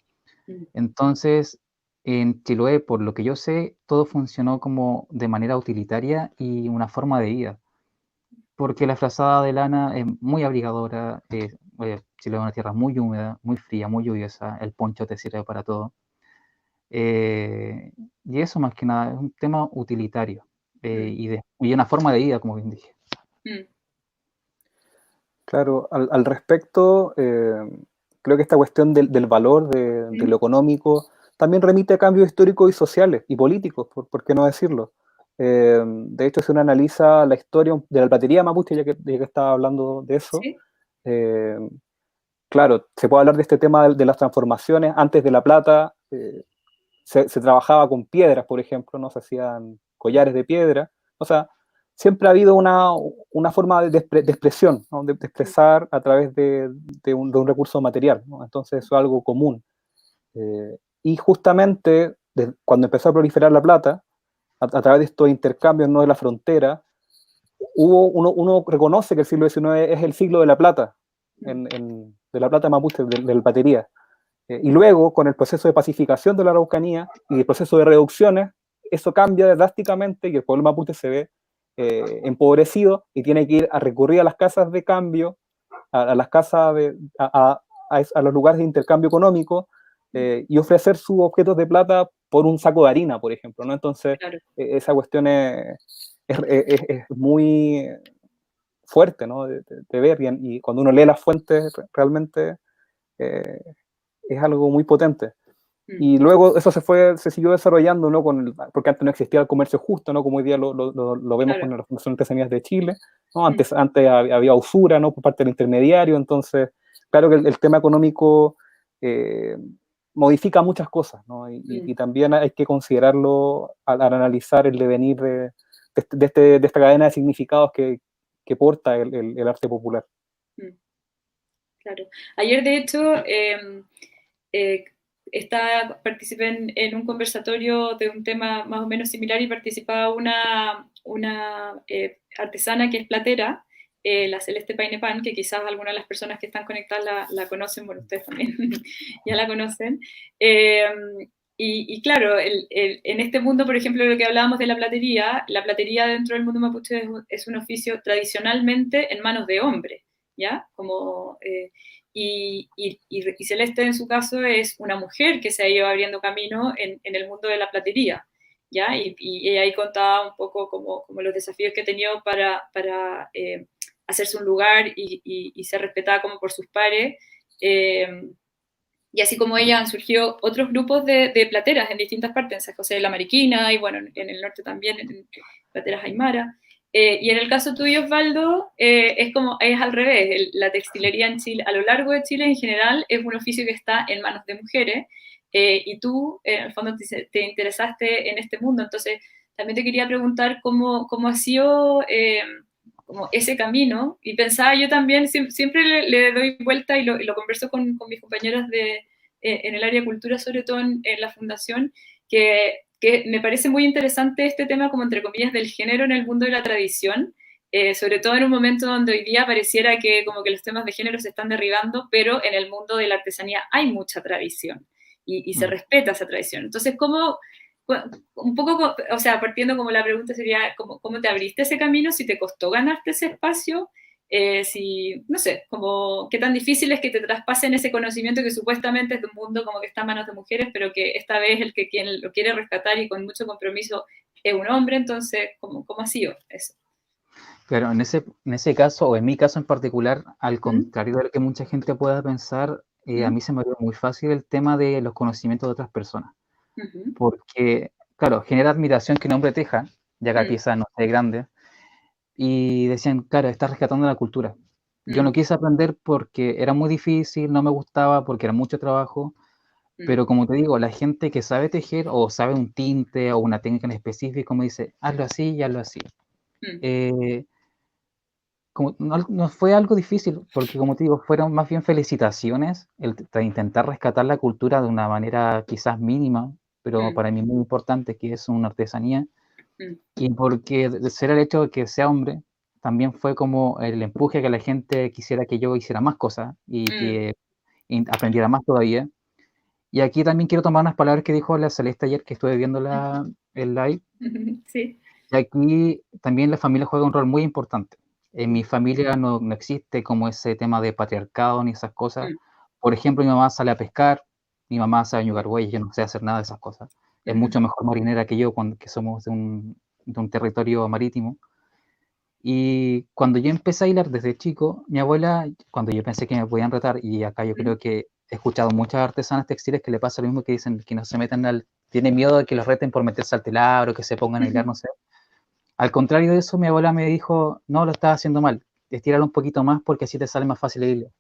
Entonces, en Chiloé, por lo que yo sé, todo funcionó como de manera utilitaria y una forma de vida, porque la frazada de lana es muy abrigadora, Chiloé es una tierra muy húmeda, muy fría, muy lluviosa, el poncho te sirve para todo. Y eso más que nada es un tema utilitario y una forma de vida, como bien dije. Claro, al respecto, creo que esta cuestión del valor, de lo económico, también remite a cambios históricos y sociales y políticos, por qué no decirlo. De hecho, si uno analiza la historia de la platería mapuche, ya que estaba hablando de eso, ¿Sí? claro, se puede hablar de este tema de las transformaciones. Antes de la plata, se trabajaba con piedras, por ejemplo, ¿no? Se hacían collares de piedra. O sea, siempre ha habido una forma de expresión, ¿no? De expresar a través de un recurso material, ¿no? Entonces eso es algo común. Y justamente cuando empezó a proliferar la plata, a través de estos intercambios, ¿no? De la frontera, uno reconoce que el siglo XIX es el siglo de la plata, de la plata mapuche, de la platería. Y luego, con el proceso de pacificación de la Araucanía y el proceso de reducciones, eso cambia drásticamente y el pueblo mapuche se ve empobrecido y tiene que ir a recurrir a las casas de cambio, a las casas, a los lugares de intercambio económico y ofrecer sus objetos de plata por un saco de harina, por ejemplo, ¿no? Entonces, Claro. esa cuestión es muy fuerte, ¿no? De ver y cuando uno lee las fuentes realmente es algo muy potente. Y luego eso se siguió desarrollando, ¿no? Porque antes no existía el comercio justo, ¿no? Como hoy día lo vemos con la Fundación de Artesanías de Chile, ¿no? Antes había usura, ¿no? Por parte del intermediario, entonces, claro que el tema económico modifica muchas cosas, ¿no? Y también hay que considerarlo al analizar el devenir de esta cadena de significados que porta el arte popular. Claro. Ayer, de hecho, participé en un conversatorio de un tema más o menos similar y participaba una artesana que es platera, la Celeste Painepan, que quizás algunas de las personas que están conectadas la conocen, bueno, ustedes también ya la conocen. Y claro, en este mundo, por ejemplo, lo que hablábamos de la platería dentro del mundo mapuche es un oficio tradicionalmente en manos de hombres, ¿ya? Como... Y Celeste, en su caso, es una mujer que se ha ido abriendo camino en el mundo de la platería, ¿ya? Y ella ahí contaba un poco como los desafíos que ha tenido para hacerse un lugar y ser respetada como por sus pares. Y así como ella han surgido otros grupos de plateras en distintas partes, en San José de la Mariquina y bueno, en el norte también, pateras aymara. Y en el caso tuyo, Osvaldo, es al revés. La textilería en Chile, a lo largo de Chile en general, es un oficio que está en manos de mujeres, y tú, en el fondo, te interesaste en este mundo. Entonces, también te quería preguntar cómo ha sido como ese camino. Y pensaba yo también, siempre le doy vuelta y lo converso con mis compañeras en el área de cultura, sobre todo en la fundación, que me parece muy interesante este tema, como entre comillas, del género en el mundo de la tradición, sobre todo en un momento donde hoy día pareciera que como que los temas de género se están derribando, pero en el mundo de la artesanía hay mucha tradición y se respeta esa tradición. Entonces, un poco, o sea, partiendo como la pregunta sería, ¿cómo te abriste ese camino? Si te costó ganarte ese espacio, no sé, como qué tan difícil es que te traspasen ese conocimiento que supuestamente es de un mundo como que está en manos de mujeres, pero que esta vez quien lo quiere rescatar y con mucho compromiso es un hombre. Entonces, ¿cómo ha sido eso? Pero en ese caso, o en mi caso en particular, al contrario de lo que mucha gente pueda pensar, a mí se me dio muy fácil el tema de los conocimientos de otras personas. Porque, claro, genera admiración que un hombre teja, ya que pieza, no sé, grande, y decían, claro, está rescatando la cultura. Yo no quise aprender porque era muy difícil, no me gustaba, porque era mucho trabajo, pero como te digo, la gente que sabe tejer o sabe un tinte o una técnica en específico me dice, hazlo así y hazlo así. No fue algo difícil, porque como te digo, fueron más bien felicitaciones, intentar rescatar la cultura de una manera quizás mínima, pero para mí muy importante, que es una artesanía, y porque de ser el hecho de que sea hombre, también fue como el empuje a que la gente quisiera que yo hiciera más cosas y que aprendiera más todavía. Y aquí también quiero tomar unas palabras que dijo la Celeste ayer, que estuve viendo el live. Sí. Y aquí también la familia juega un rol muy importante. En mi familia no existe como ese tema de patriarcado ni esas cosas. Por ejemplo, mi mamá sale a pescar, mi mamá sabe ñugar bueyes, yo no sé hacer nada de esas cosas. Es mucho mejor marinera que yo, que somos de un territorio marítimo. Y cuando yo empecé a hilar desde chico, mi abuela, cuando yo pensé que me podían retar, y acá yo creo que he escuchado muchas artesanas textiles que le pasa lo mismo, que dicen que no se metan tienen miedo de que los reten por meterse al telar o que se pongan a hilar, no sé. Al contrario de eso, mi abuela me dijo, no, lo estás haciendo mal, estíralo un poquito más porque así te sale más fácil el hilo.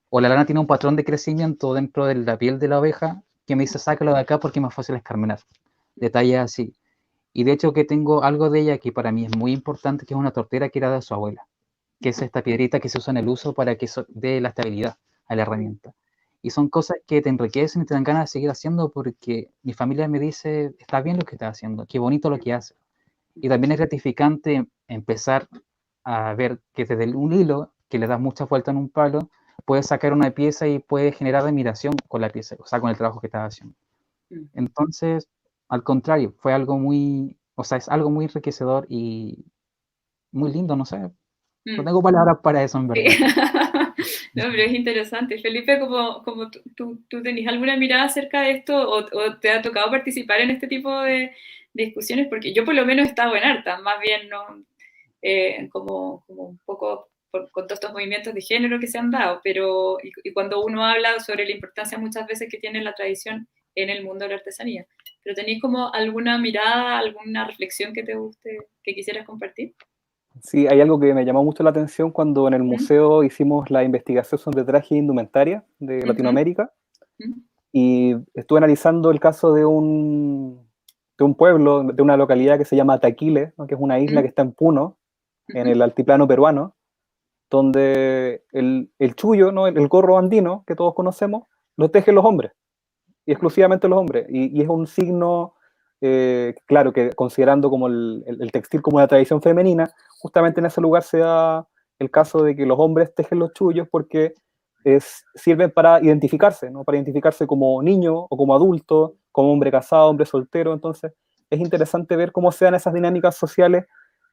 O la lana tiene un patrón de crecimiento dentro de la piel de la oveja que me dice, sácalo de acá porque es más fácil escarmenar. Detalles así. Y de hecho que tengo algo de ella que para mí es muy importante, que es una tortera que era de su abuela, que es esta piedrita que se usa en el uso para que dé la estabilidad a la herramienta. Y son cosas que te enriquecen y te dan ganas de seguir haciendo, porque mi familia me dice, está bien lo que estás haciendo, qué bonito lo que haces. Y también es gratificante empezar a ver que desde un hilo, que le das mucha vuelta en un palo, puedes sacar una pieza y puedes generar admiración con la pieza, o sea, con el trabajo que estás haciendo. Entonces, al contrario, fue algo es algo muy enriquecedor y muy lindo, no sé. No tengo palabras para eso, en verdad. No, pero es interesante. Felipe, como tú tenés alguna mirada acerca de esto, o te ha tocado participar en este tipo de discusiones, porque yo por lo menos he estado en harta, más bien no, como un poco con todos estos movimientos de género que se han dado, pero y cuando uno habla sobre la importancia muchas veces que tiene la tradición en el mundo de la artesanía. ¿Pero tenéis como alguna mirada, alguna reflexión que te guste, que quisieras compartir? Sí, hay algo que me llamó mucho la atención cuando en el museo hicimos la investigación sobre traje e indumentaria de Latinoamérica, y estuve analizando el caso de un pueblo, de una localidad que se llama Taquile, ¿no? Que es una isla que está en Puno, en el altiplano peruano, donde el chullo, ¿no? el gorro andino que todos conocemos, lo tejen los hombres, y exclusivamente los hombres, y es un signo, claro, que considerando como el textil como una tradición femenina, justamente en ese lugar se da el caso de que los hombres tejen los chullos porque sirven para identificarse, ¿no? Para identificarse como niño o como adulto, como hombre casado, hombre soltero. Entonces es interesante ver cómo se dan esas dinámicas sociales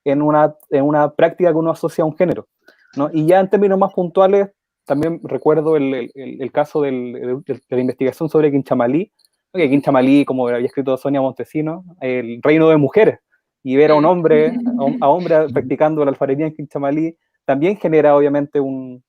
en una práctica que uno asocia a un género, ¿no? Y ya en términos más puntuales, también recuerdo el caso de la investigación sobre Quinchamalí, que Quinchamalí, como había escrito Sonia Montesino, el reino de mujeres, y ver a un hombre, a hombre practicando la alfarería en Quinchamalí, también genera obviamente un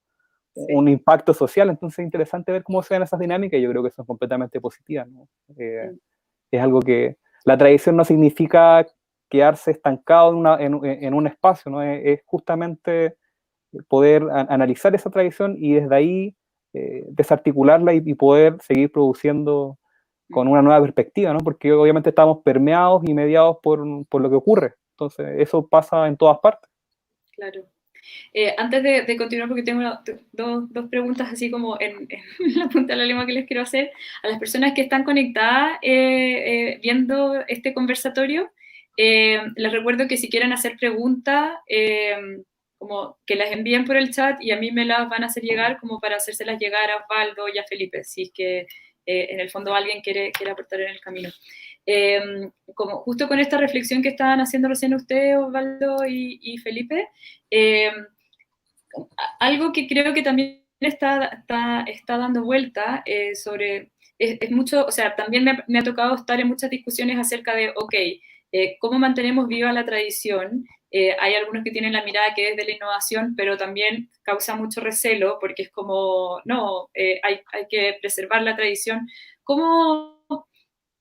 impacto social. Entonces es interesante ver cómo se dan esas dinámicas, y yo creo que son completamente positivas, ¿no? Es algo que la tradición no significa quedarse estancado en un espacio, ¿no? Es justamente poder analizar esa tradición y desde ahí desarticularla y poder seguir produciendo con una nueva perspectiva, ¿no? Porque obviamente estamos permeados y mediados por lo que ocurre. Entonces, eso pasa en todas partes. Claro. Antes de continuar, porque tengo dos preguntas así como en la punta de la lengua que les quiero hacer, a las personas que están conectadas viendo este conversatorio, les recuerdo que si quieren hacer preguntas, como que las envíen por el chat y a mí me las van a hacer llegar como para hacérselas llegar a Osvaldo y a Felipe, si es que en el fondo alguien quiere aportar en el camino. Como justo con esta reflexión que estaban haciendo recién ustedes, Osvaldo y Felipe, algo que creo que también está dando vuelta sobre, es mucho, o sea, también me ha tocado estar en muchas discusiones acerca de, ok, ¿cómo mantenemos viva la tradición? Hay algunos que tienen la mirada que es de la innovación, pero también causa mucho recelo porque es como, no, hay que preservar la tradición. ¿Cómo,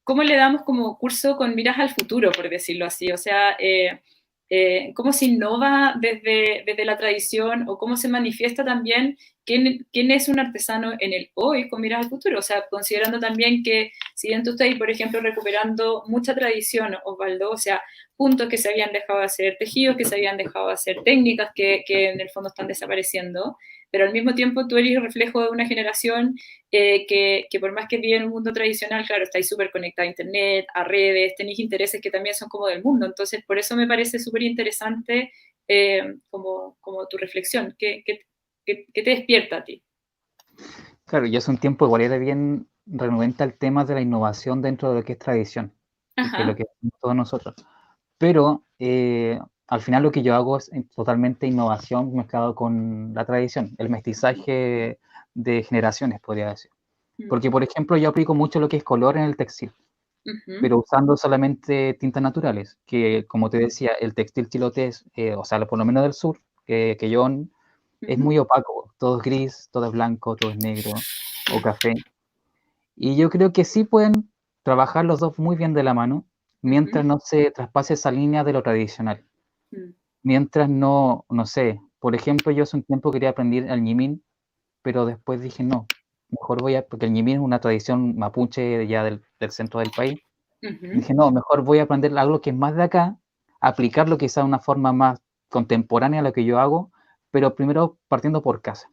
cómo le damos como curso con miras al futuro, por decirlo así? O sea, cómo se innova desde la tradición o cómo se manifiesta también quién es un artesano en el hoy con miras al futuro. O sea, considerando también que si bien tú estás, por ejemplo, recuperando mucha tradición, Osvaldo, o sea, puntos que se habían dejado de hacer, tejidos que se habían dejado de hacer, técnicas que en el fondo están desapareciendo, pero al mismo tiempo tú eres reflejo de una generación que por más que vive en un mundo tradicional, claro, estáis súper conectada a internet, a redes, tenéis intereses que también son como del mundo, entonces por eso me parece súper interesante como tu reflexión, ¿qué te despierta a ti? Claro, y hace un tiempo igual era bien renuente al tema de la innovación dentro de lo que es tradición, que es lo Ajá. que hacemos todos nosotros. Pero al final lo que yo hago es totalmente innovación mezclado con la tradición, el mestizaje de generaciones, podría decir. Porque, por ejemplo, yo aplico mucho lo que es color en el textil, Uh-huh. pero usando solamente tintas naturales, que como te decía, el textil chilotés, o sea, por lo menos del sur, que yo, es Uh-huh. muy opaco, todo es gris, todo es blanco, todo es negro o café. Y yo creo que sí pueden trabajar los dos muy bien de la mano, mientras Uh-huh. no se traspase esa línea de lo tradicional. Mientras no sé, por ejemplo, yo hace un tiempo quería aprender el ñimín, pero después dije no, mejor porque el ñimín es una tradición mapuche ya del centro del país. Uh-huh. Dije no, mejor voy a aprender algo que es más de acá, aplicarlo quizá de una forma más contemporánea a lo que yo hago, pero primero partiendo por casa.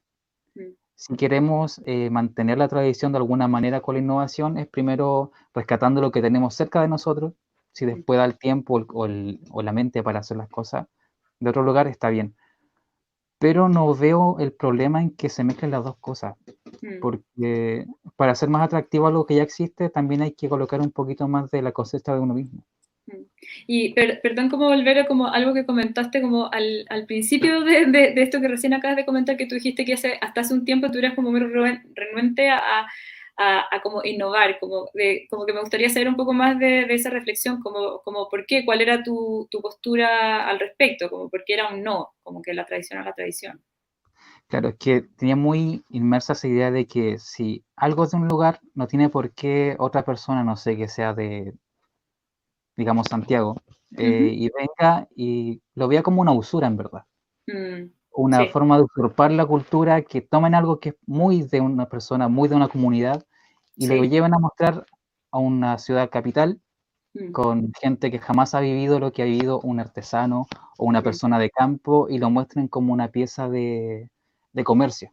Si queremos mantener la tradición de alguna manera con la innovación, es primero rescatando lo que tenemos cerca de nosotros. Si después da el tiempo o la mente para hacer las cosas de otro lugar, está bien. Pero no veo el problema en que se mezclen las dos cosas, porque para hacer más atractivo algo que ya existe, también hay que colocar un poquito más de la cosecha de uno mismo. Y perdón, como volver a como algo que comentaste como al principio de esto que recién acabas de comentar, que tú dijiste que hasta hace un tiempo tú eras como muy renuente a como innovar, como que me gustaría saber un poco más de esa reflexión, como por qué, cuál era tu postura al respecto, como por qué era un no, como que la tradición es la tradición. Claro, es que tenía muy inmersa esa idea de que si algo es de un lugar, no tiene por qué otra persona, no sé, que sea de, digamos, Santiago, Ujú. y venga y lo vea como una usura, en verdad. Una Sí. forma de usurpar la cultura, que tomen algo que es muy de una persona, muy de una comunidad, y lo Sí. lleven a mostrar a una ciudad capital Mm. con gente que jamás ha vivido lo que ha vivido un artesano o una Mm. persona de campo y lo muestren como una pieza de comercio.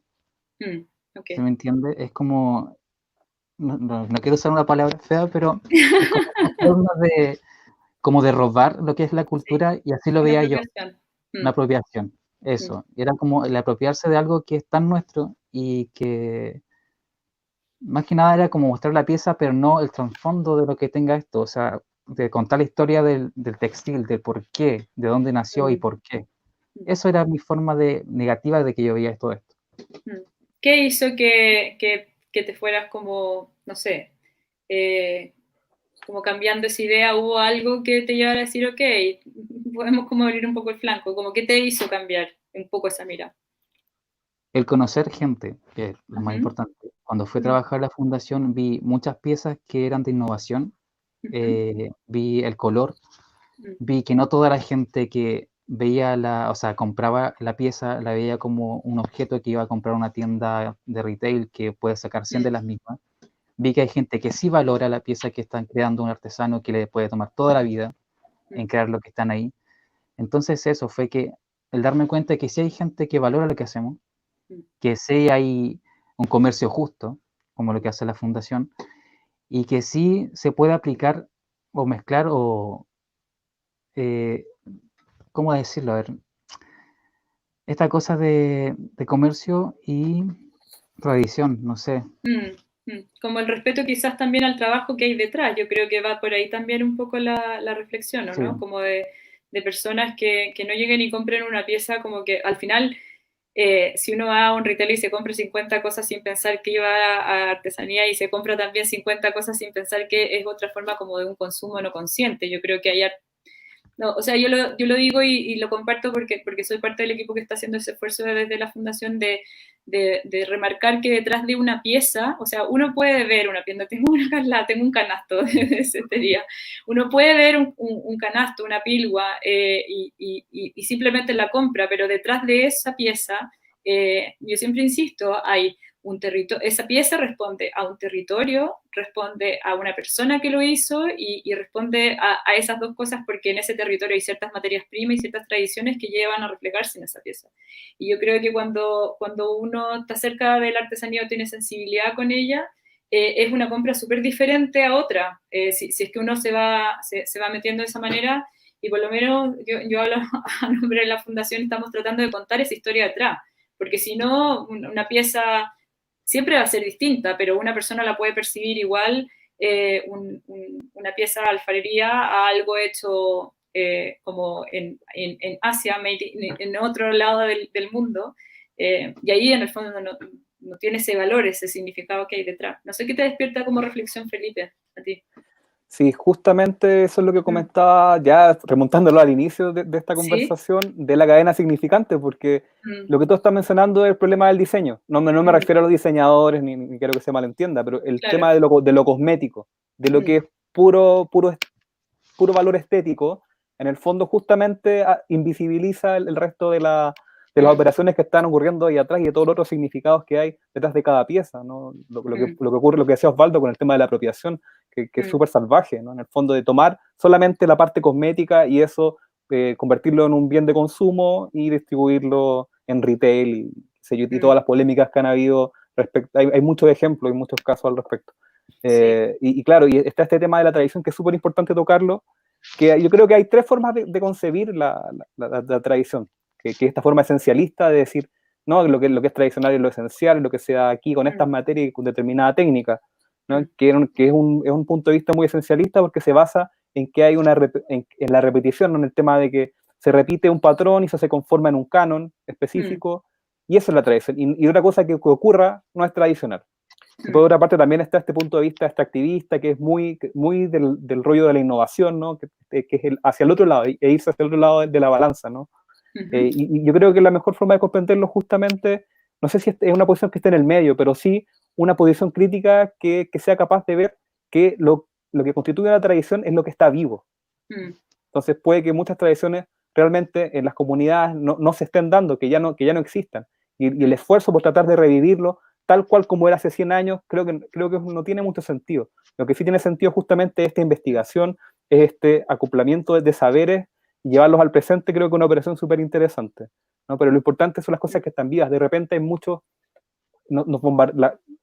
Mm. Ok. ¿Se me entiende? Es como, no quiero usar una palabra fea, pero es como una forma como de robar lo que es la Sí. cultura y así lo Una veía yo, apropiación. una Mm. apropiación. Mm. Eso, era como el apropiarse de algo que es tan nuestro y que más que nada era como mostrar la pieza, pero no el trasfondo de lo que tenga esto, o sea, de contar la historia del textil, del por qué, de dónde nació y Mm. por qué. Mm. Eso era mi forma negativa de que yo veía todo esto. Mm. ¿Qué hizo que te fueras como, no sé, eh, como cambiando esa idea? ¿Hubo algo que te llevara a decir, ok, podemos como abrir un poco el flanco? Como, ¿qué te hizo cambiar un poco esa mirada? El conocer gente, que es lo más Ujú. importante. Cuando fui a Mm. trabajar a la fundación vi muchas piezas que eran de innovación, Ujú. vi el color, vi que no toda la gente que veía o sea, compraba la pieza, la veía como un objeto que iba a comprar una tienda de retail que puede sacar 100 de las mismas. Vi que hay gente que sí valora la pieza que están creando un artesano, que le puede tomar toda la vida en crear lo que están ahí. Entonces eso fue que el darme cuenta de que sí hay gente que valora lo que hacemos, que sí hay un comercio justo, como lo que hace la fundación, y que sí se puede aplicar o mezclar o, ¿cómo decirlo? A ver, esta cosa de comercio y tradición, no sé. Como el respeto quizás también al trabajo que hay detrás. Yo creo que va por ahí también un poco la reflexión, ¿no? Sí. Como de personas que no lleguen y compren una pieza como que al final, si uno va a un retail y se compra 50 cosas sin pensar que iba a artesanía y se compra también 50 cosas sin pensar que es otra forma como de un consumo no consciente. Yo creo que hay no, o sea, yo lo digo y lo comparto porque soy parte del equipo que está haciendo ese esfuerzo desde la fundación de remarcar que detrás de una pieza, o sea, uno puede ver una pieza, tengo un canasto de cestería, uno puede ver un canasto, una pilgua, y simplemente la compra, pero detrás de esa pieza, yo siempre insisto, hay un territorio, esa pieza responde a un territorio, responde a una persona que lo hizo y responde a esas dos cosas porque en ese territorio hay ciertas materias primas y ciertas tradiciones que llevan a reflejarse en esa pieza. Y yo creo que cuando uno está cerca de la artesanía o tiene sensibilidad con ella, es una compra súper diferente a otra. Si es que uno se va metiendo de esa manera, y por lo menos yo hablo a nombre de la fundación, estamos tratando de contar esa historia atrás, porque si no, una pieza siempre va a ser distinta, pero una persona la puede percibir igual, una pieza de alfarería a algo hecho como en Asia, en otro lado del mundo, y ahí en el fondo no tiene ese valor, ese significado que hay detrás. No sé qué te despierta como reflexión, Felipe, a ti. Sí, justamente eso es lo que comentaba, ya remontándolo al inicio de esta ¿Sí? conversación, de la cadena significante, porque lo que tú estás mencionando es el problema del diseño. No me refiero a los diseñadores, ni quiero que se malentienda, pero el Claro. tema de lo cosmético, de lo que es puro valor estético, en el fondo justamente invisibiliza el resto de las operaciones que están ocurriendo ahí atrás y de todos los otros significados que hay detrás de cada pieza, ¿no? Lo que ocurre, lo que decía Osvaldo con el tema de la apropiación, que es súper salvaje, ¿no? En el fondo de tomar solamente la parte cosmética y eso convertirlo en un bien de consumo y distribuirlo en retail y todas las polémicas que han habido respecto, hay muchos ejemplos y muchos casos al respecto. Y claro, y está este tema de la tradición que es súper importante tocarlo, que yo creo que hay tres formas de concebir la tradición, que es esta forma esencialista de decir, no, lo que es tradicional es lo esencial, lo que se da aquí con estas materias y con determinada técnica, ¿no? Que es un punto de vista muy esencialista porque se basa en que hay en la repetición, ¿no? En el tema de que se repite un patrón y eso se conforma en un canon específico, y eso es la tradición. Y otra cosa que ocurra no es tradicional. Y por otra parte también está este punto de vista extractivista que es muy del rollo de la innovación, ¿no? Que es hacia el otro lado, e irse hacia el otro lado de la balanza, ¿no? Y yo creo que la mejor forma de comprenderlo justamente, no sé si es una posición que esté en el medio, pero sí una posición crítica que sea capaz de ver que lo que constituye una tradición es lo que está vivo. Entonces puede que muchas tradiciones realmente en las comunidades no se estén dando, que ya no existan. Y el esfuerzo por tratar de revivirlo tal cual como era hace 100 años, creo que no tiene mucho sentido. Lo que sí tiene sentido justamente es esta investigación, es este acoplamiento de saberes y llevarlos al presente, creo que es una operación súper interesante, ¿no? Pero lo importante son las cosas que están vivas. De repente hay muchos,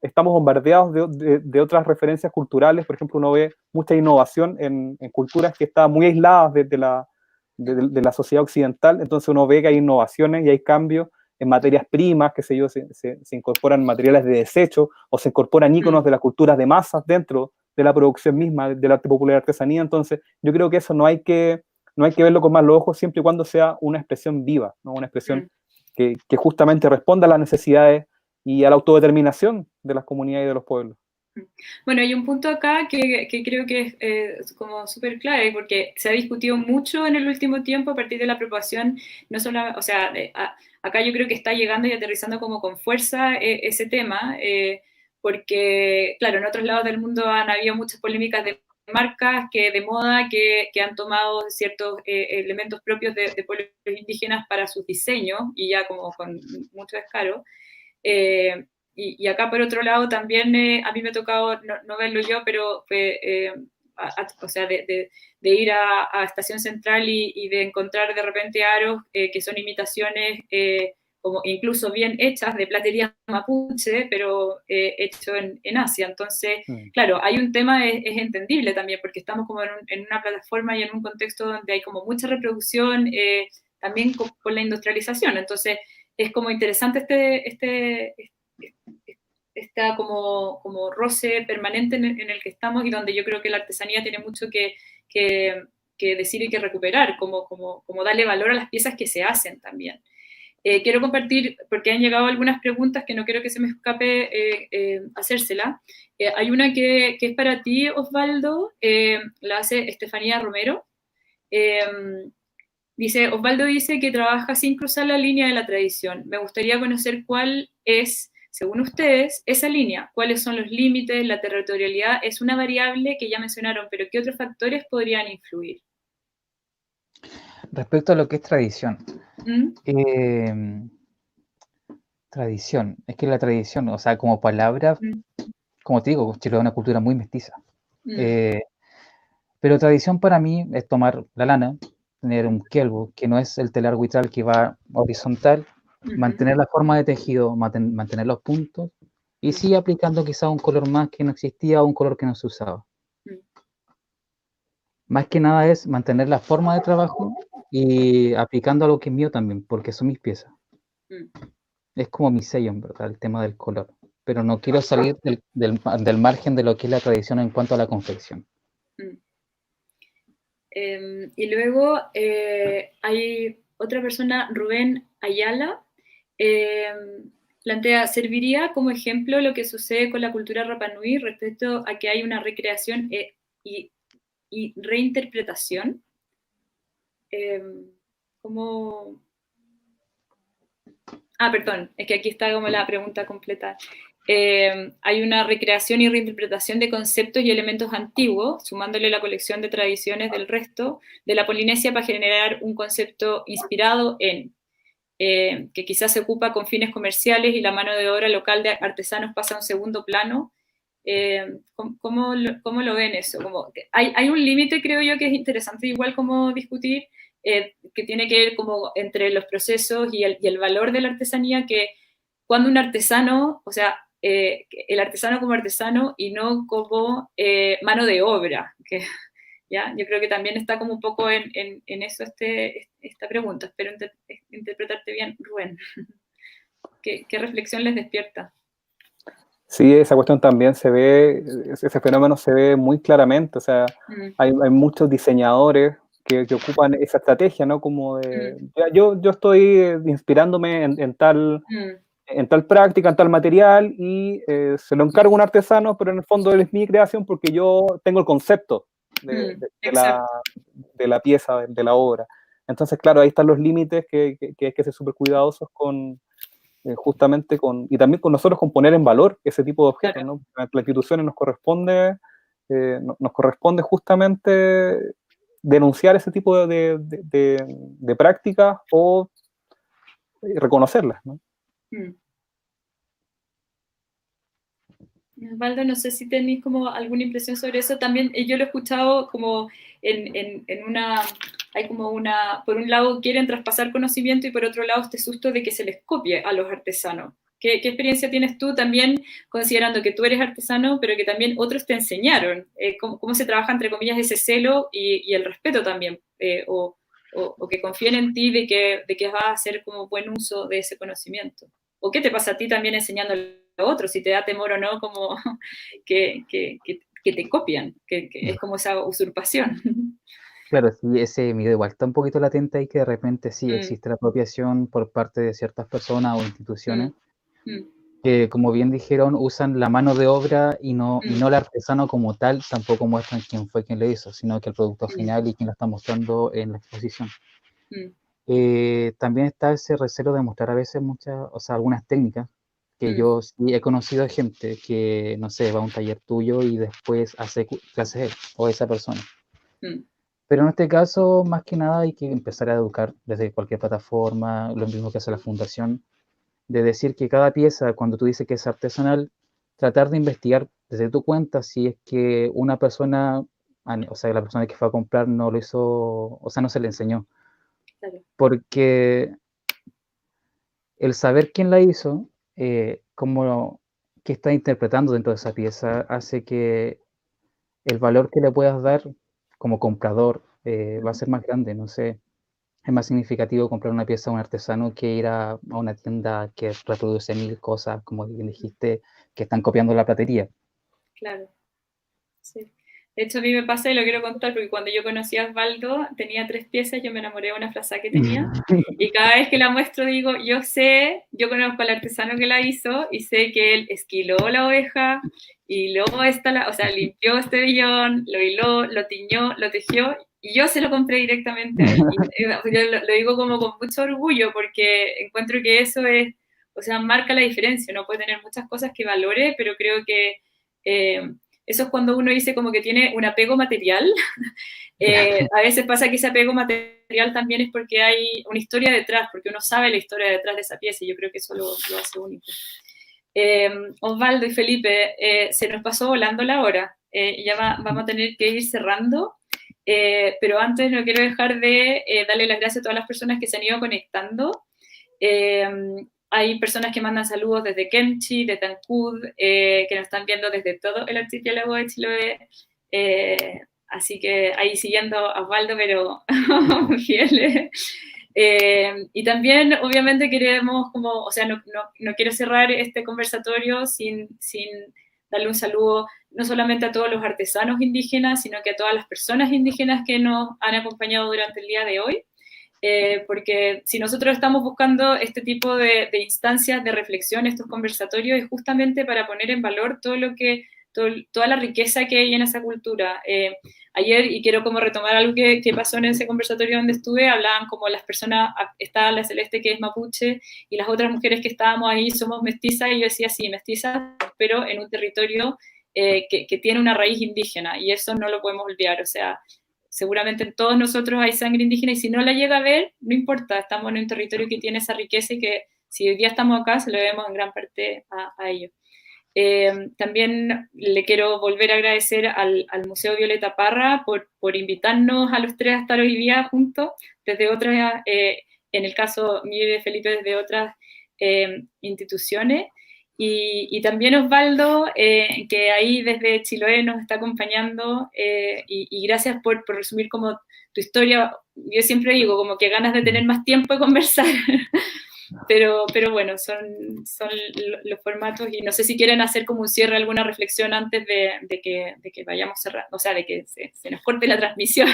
estamos bombardeados de otras referencias culturales. Por ejemplo, uno ve mucha innovación en culturas que están muy aisladas de la sociedad occidental, entonces uno ve que hay innovaciones y hay cambios en materias primas, qué sé yo, se incorporan materiales de desecho o se incorporan íconos de las culturas de masas dentro de la producción misma del arte popular y artesanía. Entonces yo creo que eso no hay que verlo con malos ojos siempre y cuando sea una expresión viva, ¿no? Una expresión que justamente responda a las necesidades y a la autodeterminación de las comunidades y de los pueblos. Bueno, hay un punto acá que creo que es como súper clave, porque se ha discutido mucho en el último tiempo a partir de la aprobación, no solo, o sea, acá yo creo que está llegando y aterrizando como con fuerza ese tema, porque, claro, en otros lados del mundo han habido muchas polémicas de marcas de moda que han tomado ciertos elementos propios de pueblos indígenas para sus diseños, y ya como con mucho descaro. Y acá, por otro lado, también a mí me ha tocado, no verlo yo, pero o sea, de ir a Estación Central y de encontrar de repente aros que son imitaciones como incluso bien hechas de platería mapuche, pero hecho en Asia. Entonces, claro, hay un tema, es entendible también, porque estamos como en una plataforma y en un contexto donde hay como mucha reproducción, también con la industrialización. Entonces, es como interesante esta como roce permanente en el que estamos, y donde yo creo que la artesanía tiene mucho que decir y que recuperar, como darle valor a las piezas que se hacen también. Quiero compartir, porque han llegado algunas preguntas que no quiero que se me escape hacérsela. Hay una que es para ti, Osvaldo, la hace Estefanía Romero. Osvaldo dice que trabaja sin cruzar la línea de la tradición. Me gustaría conocer cuál es, según ustedes, esa línea. ¿Cuáles son los límites? La territorialidad es una variable que ya mencionaron, pero ¿qué otros factores podrían influir? Respecto a lo que es tradición. Tradición. Es que la tradición, o sea, como palabra, como te digo, Chile es una cultura muy mestiza. Pero tradición para mí es tomar la lana, tener un kelbo, que no es el telar huitral que va horizontal, mantener la forma de tejido, mantener los puntos, y sí aplicando quizá un color más que no existía o un color que no se usaba. Más que nada es mantener la forma de trabajo y aplicando algo que es mío también, porque son mis piezas. Es como mi sello, en verdad, el tema del color. Pero no quiero salir del margen de lo que es la tradición en cuanto a la confección. Y luego hay otra persona, Rubén Ayala, plantea, ¿serviría como ejemplo lo que sucede con la cultura Rapa Nui respecto a que hay una recreación y reinterpretación? Perdón, es que aquí está como la pregunta completa. Hay una recreación y reinterpretación de conceptos y elementos antiguos, sumándole la colección de tradiciones del resto de la Polinesia para generar un concepto inspirado en, que quizás se ocupa con fines comerciales y la mano de obra local de artesanos pasa a un segundo plano. ¿Cómo lo ven eso? Hay un límite, creo yo, que es interesante igual como discutir, que tiene que ver como entre los procesos y el valor de la artesanía, que cuando un artesano, o sea, el artesano como artesano y no como mano de obra, ¿ya? Yo creo que también está como un poco en eso esta pregunta. Espero interpretarte bien, Rubén. ¿Qué reflexión les despierta? Sí, esa cuestión también se ve, ese fenómeno se ve muy claramente, o sea, hay muchos diseñadores que ocupan esa estrategia, ¿no? Como de, yo estoy inspirándome en tal práctica, en tal material, y se lo encargo a un artesano, pero en el fondo él es mi creación porque yo tengo el concepto de la pieza, de la obra. Entonces, claro, ahí están los límites que hay que ser súper cuidadosos con justamente y también con nosotros con poner en valor ese tipo de objetos, claro, ¿no? A las instituciones nos corresponde justamente denunciar ese tipo de prácticas o reconocerlas, ¿no? Osvaldo, no sé si tenéis como alguna impresión sobre eso. También yo lo he escuchado como hay como por un lado quieren traspasar conocimiento y por otro lado este susto de que se les copie a los artesanos. ¿Qué experiencia tienes tú también, considerando que tú eres artesano, pero que también otros te enseñaron? ¿Cómo se trabaja, entre comillas, ese celo y el respeto también? O que confíen en ti de que vas a hacer como buen uso de ese conocimiento. ¿O qué te pasa a ti también enseñando a otros? Si te da temor o no, como que te copian, que es como esa usurpación. Claro, sí, ese miedo igual está un poquito latente ahí, que de repente sí existe la apropiación por parte de ciertas personas o instituciones que, como bien dijeron, usan la mano de obra y no el artesano como tal, tampoco muestran quién fue quien lo hizo, sino que el producto final y quien lo está mostrando en la exposición. También está ese recelo de mostrar a veces algunas técnicas que yo sí he conocido a gente que, no sé, va a un taller tuyo y después hace clases él o esa persona. Pero en este caso, más que nada, hay que empezar a educar desde cualquier plataforma, lo mismo que hace la fundación, de decir que cada pieza, cuando tú dices que es artesanal, tratar de investigar desde tu cuenta si es que una persona, o sea, la persona que fue a comprar no lo hizo, o sea, no se le enseñó. Claro. Porque el saber quién la hizo, cómo, qué está interpretando dentro de esa pieza, hace que el valor que le puedas dar como comprador va a ser más grande, no sé. Es más significativo comprar una pieza a un artesano que ir a una tienda que reproduce 1000 cosas, como bien dijiste, que están copiando la platería. Claro, sí. De hecho, a mí me pasa y lo quiero contar porque cuando yo conocí a Osvaldo tenía 3 piezas, yo me enamoré de una frazada que tenía y cada vez que la muestro digo, yo conozco al artesano que la hizo y sé que él esquiló la oveja y luego o sea, limpió este vellón, lo hiló, lo tiñó, lo tejió y yo se lo compré directamente a él. Y yo lo digo como con mucho orgullo porque encuentro que eso es, o sea, marca la diferencia. Uno puede tener muchas cosas que valore, pero creo que eso es cuando uno dice como que tiene un apego material. A veces pasa que ese apego material también es porque hay una historia detrás, porque uno sabe la historia detrás de esa pieza y yo creo que eso lo hace único. Osvaldo y Felipe, se nos pasó volando la hora. Ya vamos a tener que ir cerrando, pero antes no quiero dejar de darle las gracias a todas las personas que se han ido conectando. Hay personas que mandan saludos desde Kemchi, de Tancud, que nos están viendo desde todo el archipiélago de Chiloé. Así que ahí siguiendo a Osvaldo, pero fieles. Y también, obviamente, queremos, como, o sea, no quiero cerrar este conversatorio sin darle un saludo no solamente a todos los artesanos indígenas, sino que a todas las personas indígenas que nos han acompañado durante el día de hoy. Porque si nosotros estamos buscando este tipo de instancias de reflexión, estos conversatorios, es justamente para poner en valor toda la riqueza que hay en esa cultura. Ayer, y quiero como retomar algo que pasó en ese conversatorio donde estuve, hablaban como las personas, estaba la Celeste que es mapuche, y las otras mujeres que estábamos ahí somos mestizas, y yo decía, sí, mestizas, pero en un territorio que tiene una raíz indígena, y eso no lo podemos olvidar, o sea, seguramente en todos nosotros hay sangre indígena y si no la llega a ver, no importa, estamos en un territorio que tiene esa riqueza y que si hoy día estamos acá, se lo debemos en gran parte a ellos. También le quiero volver a agradecer al Museo Violeta Parra por invitarnos a los 3 a estar hoy día juntos, desde otras, en el caso mío y de Felipe, desde otras instituciones. Y también Osvaldo, que ahí desde Chiloé nos está acompañando, y gracias por resumir como tu historia. Yo siempre digo, como que ganas de tener más tiempo de conversar, pero bueno, son los formatos y no sé si quieren hacer como un cierre, alguna reflexión antes de que vayamos cerrando, o sea, de que se nos corte la transmisión.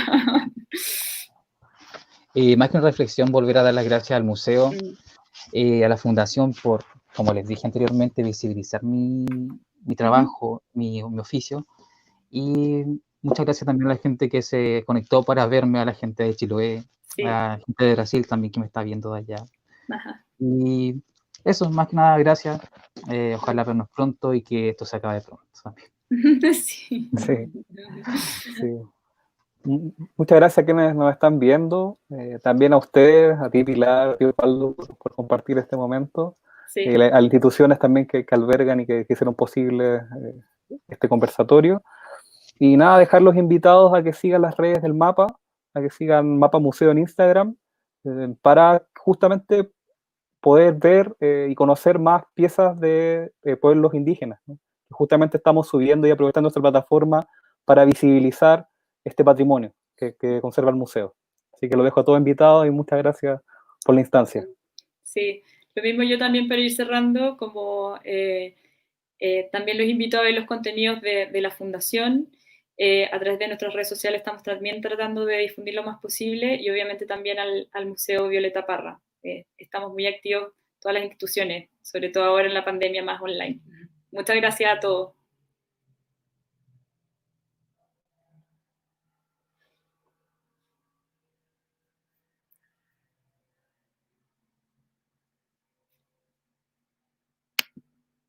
Más que una reflexión, volver a dar las gracias al museo, a la fundación por, como les dije anteriormente, visibilizar mi trabajo, mi oficio. Y muchas gracias también a la gente que se conectó para verme, a la gente de Chiloé, Sí. a la gente de Brasil también que me está viendo de allá. Ajá. Y eso, más que nada, gracias. Ojalá vernos pronto y que esto se acabe pronto también. Sí. Sí. Sí. Muchas gracias a quienes nos están viendo, también a ustedes, a ti Pilar, a ti Osvaldo, por compartir este momento, Sí. a las instituciones también que albergan y que hicieron posible este conversatorio. Y nada, dejarlos invitados a que sigan las redes del MAPA, a que sigan MAPA Museo en Instagram, para justamente poder ver y conocer más piezas de pueblos indígenas, ¿no? Justamente estamos subiendo y aprovechando nuestra plataforma para visibilizar este patrimonio que conserva el museo. Así que lo dejo a todos invitados y muchas gracias por la instancia. Sí, lo mismo yo también para ir cerrando, como también los invito a ver los contenidos de la fundación. A través de nuestras redes sociales estamos también tratando de difundir lo más posible y obviamente también al Museo Violeta Parra. Estamos muy activos todas las instituciones, sobre todo ahora en la pandemia más online. Muchas gracias a todos.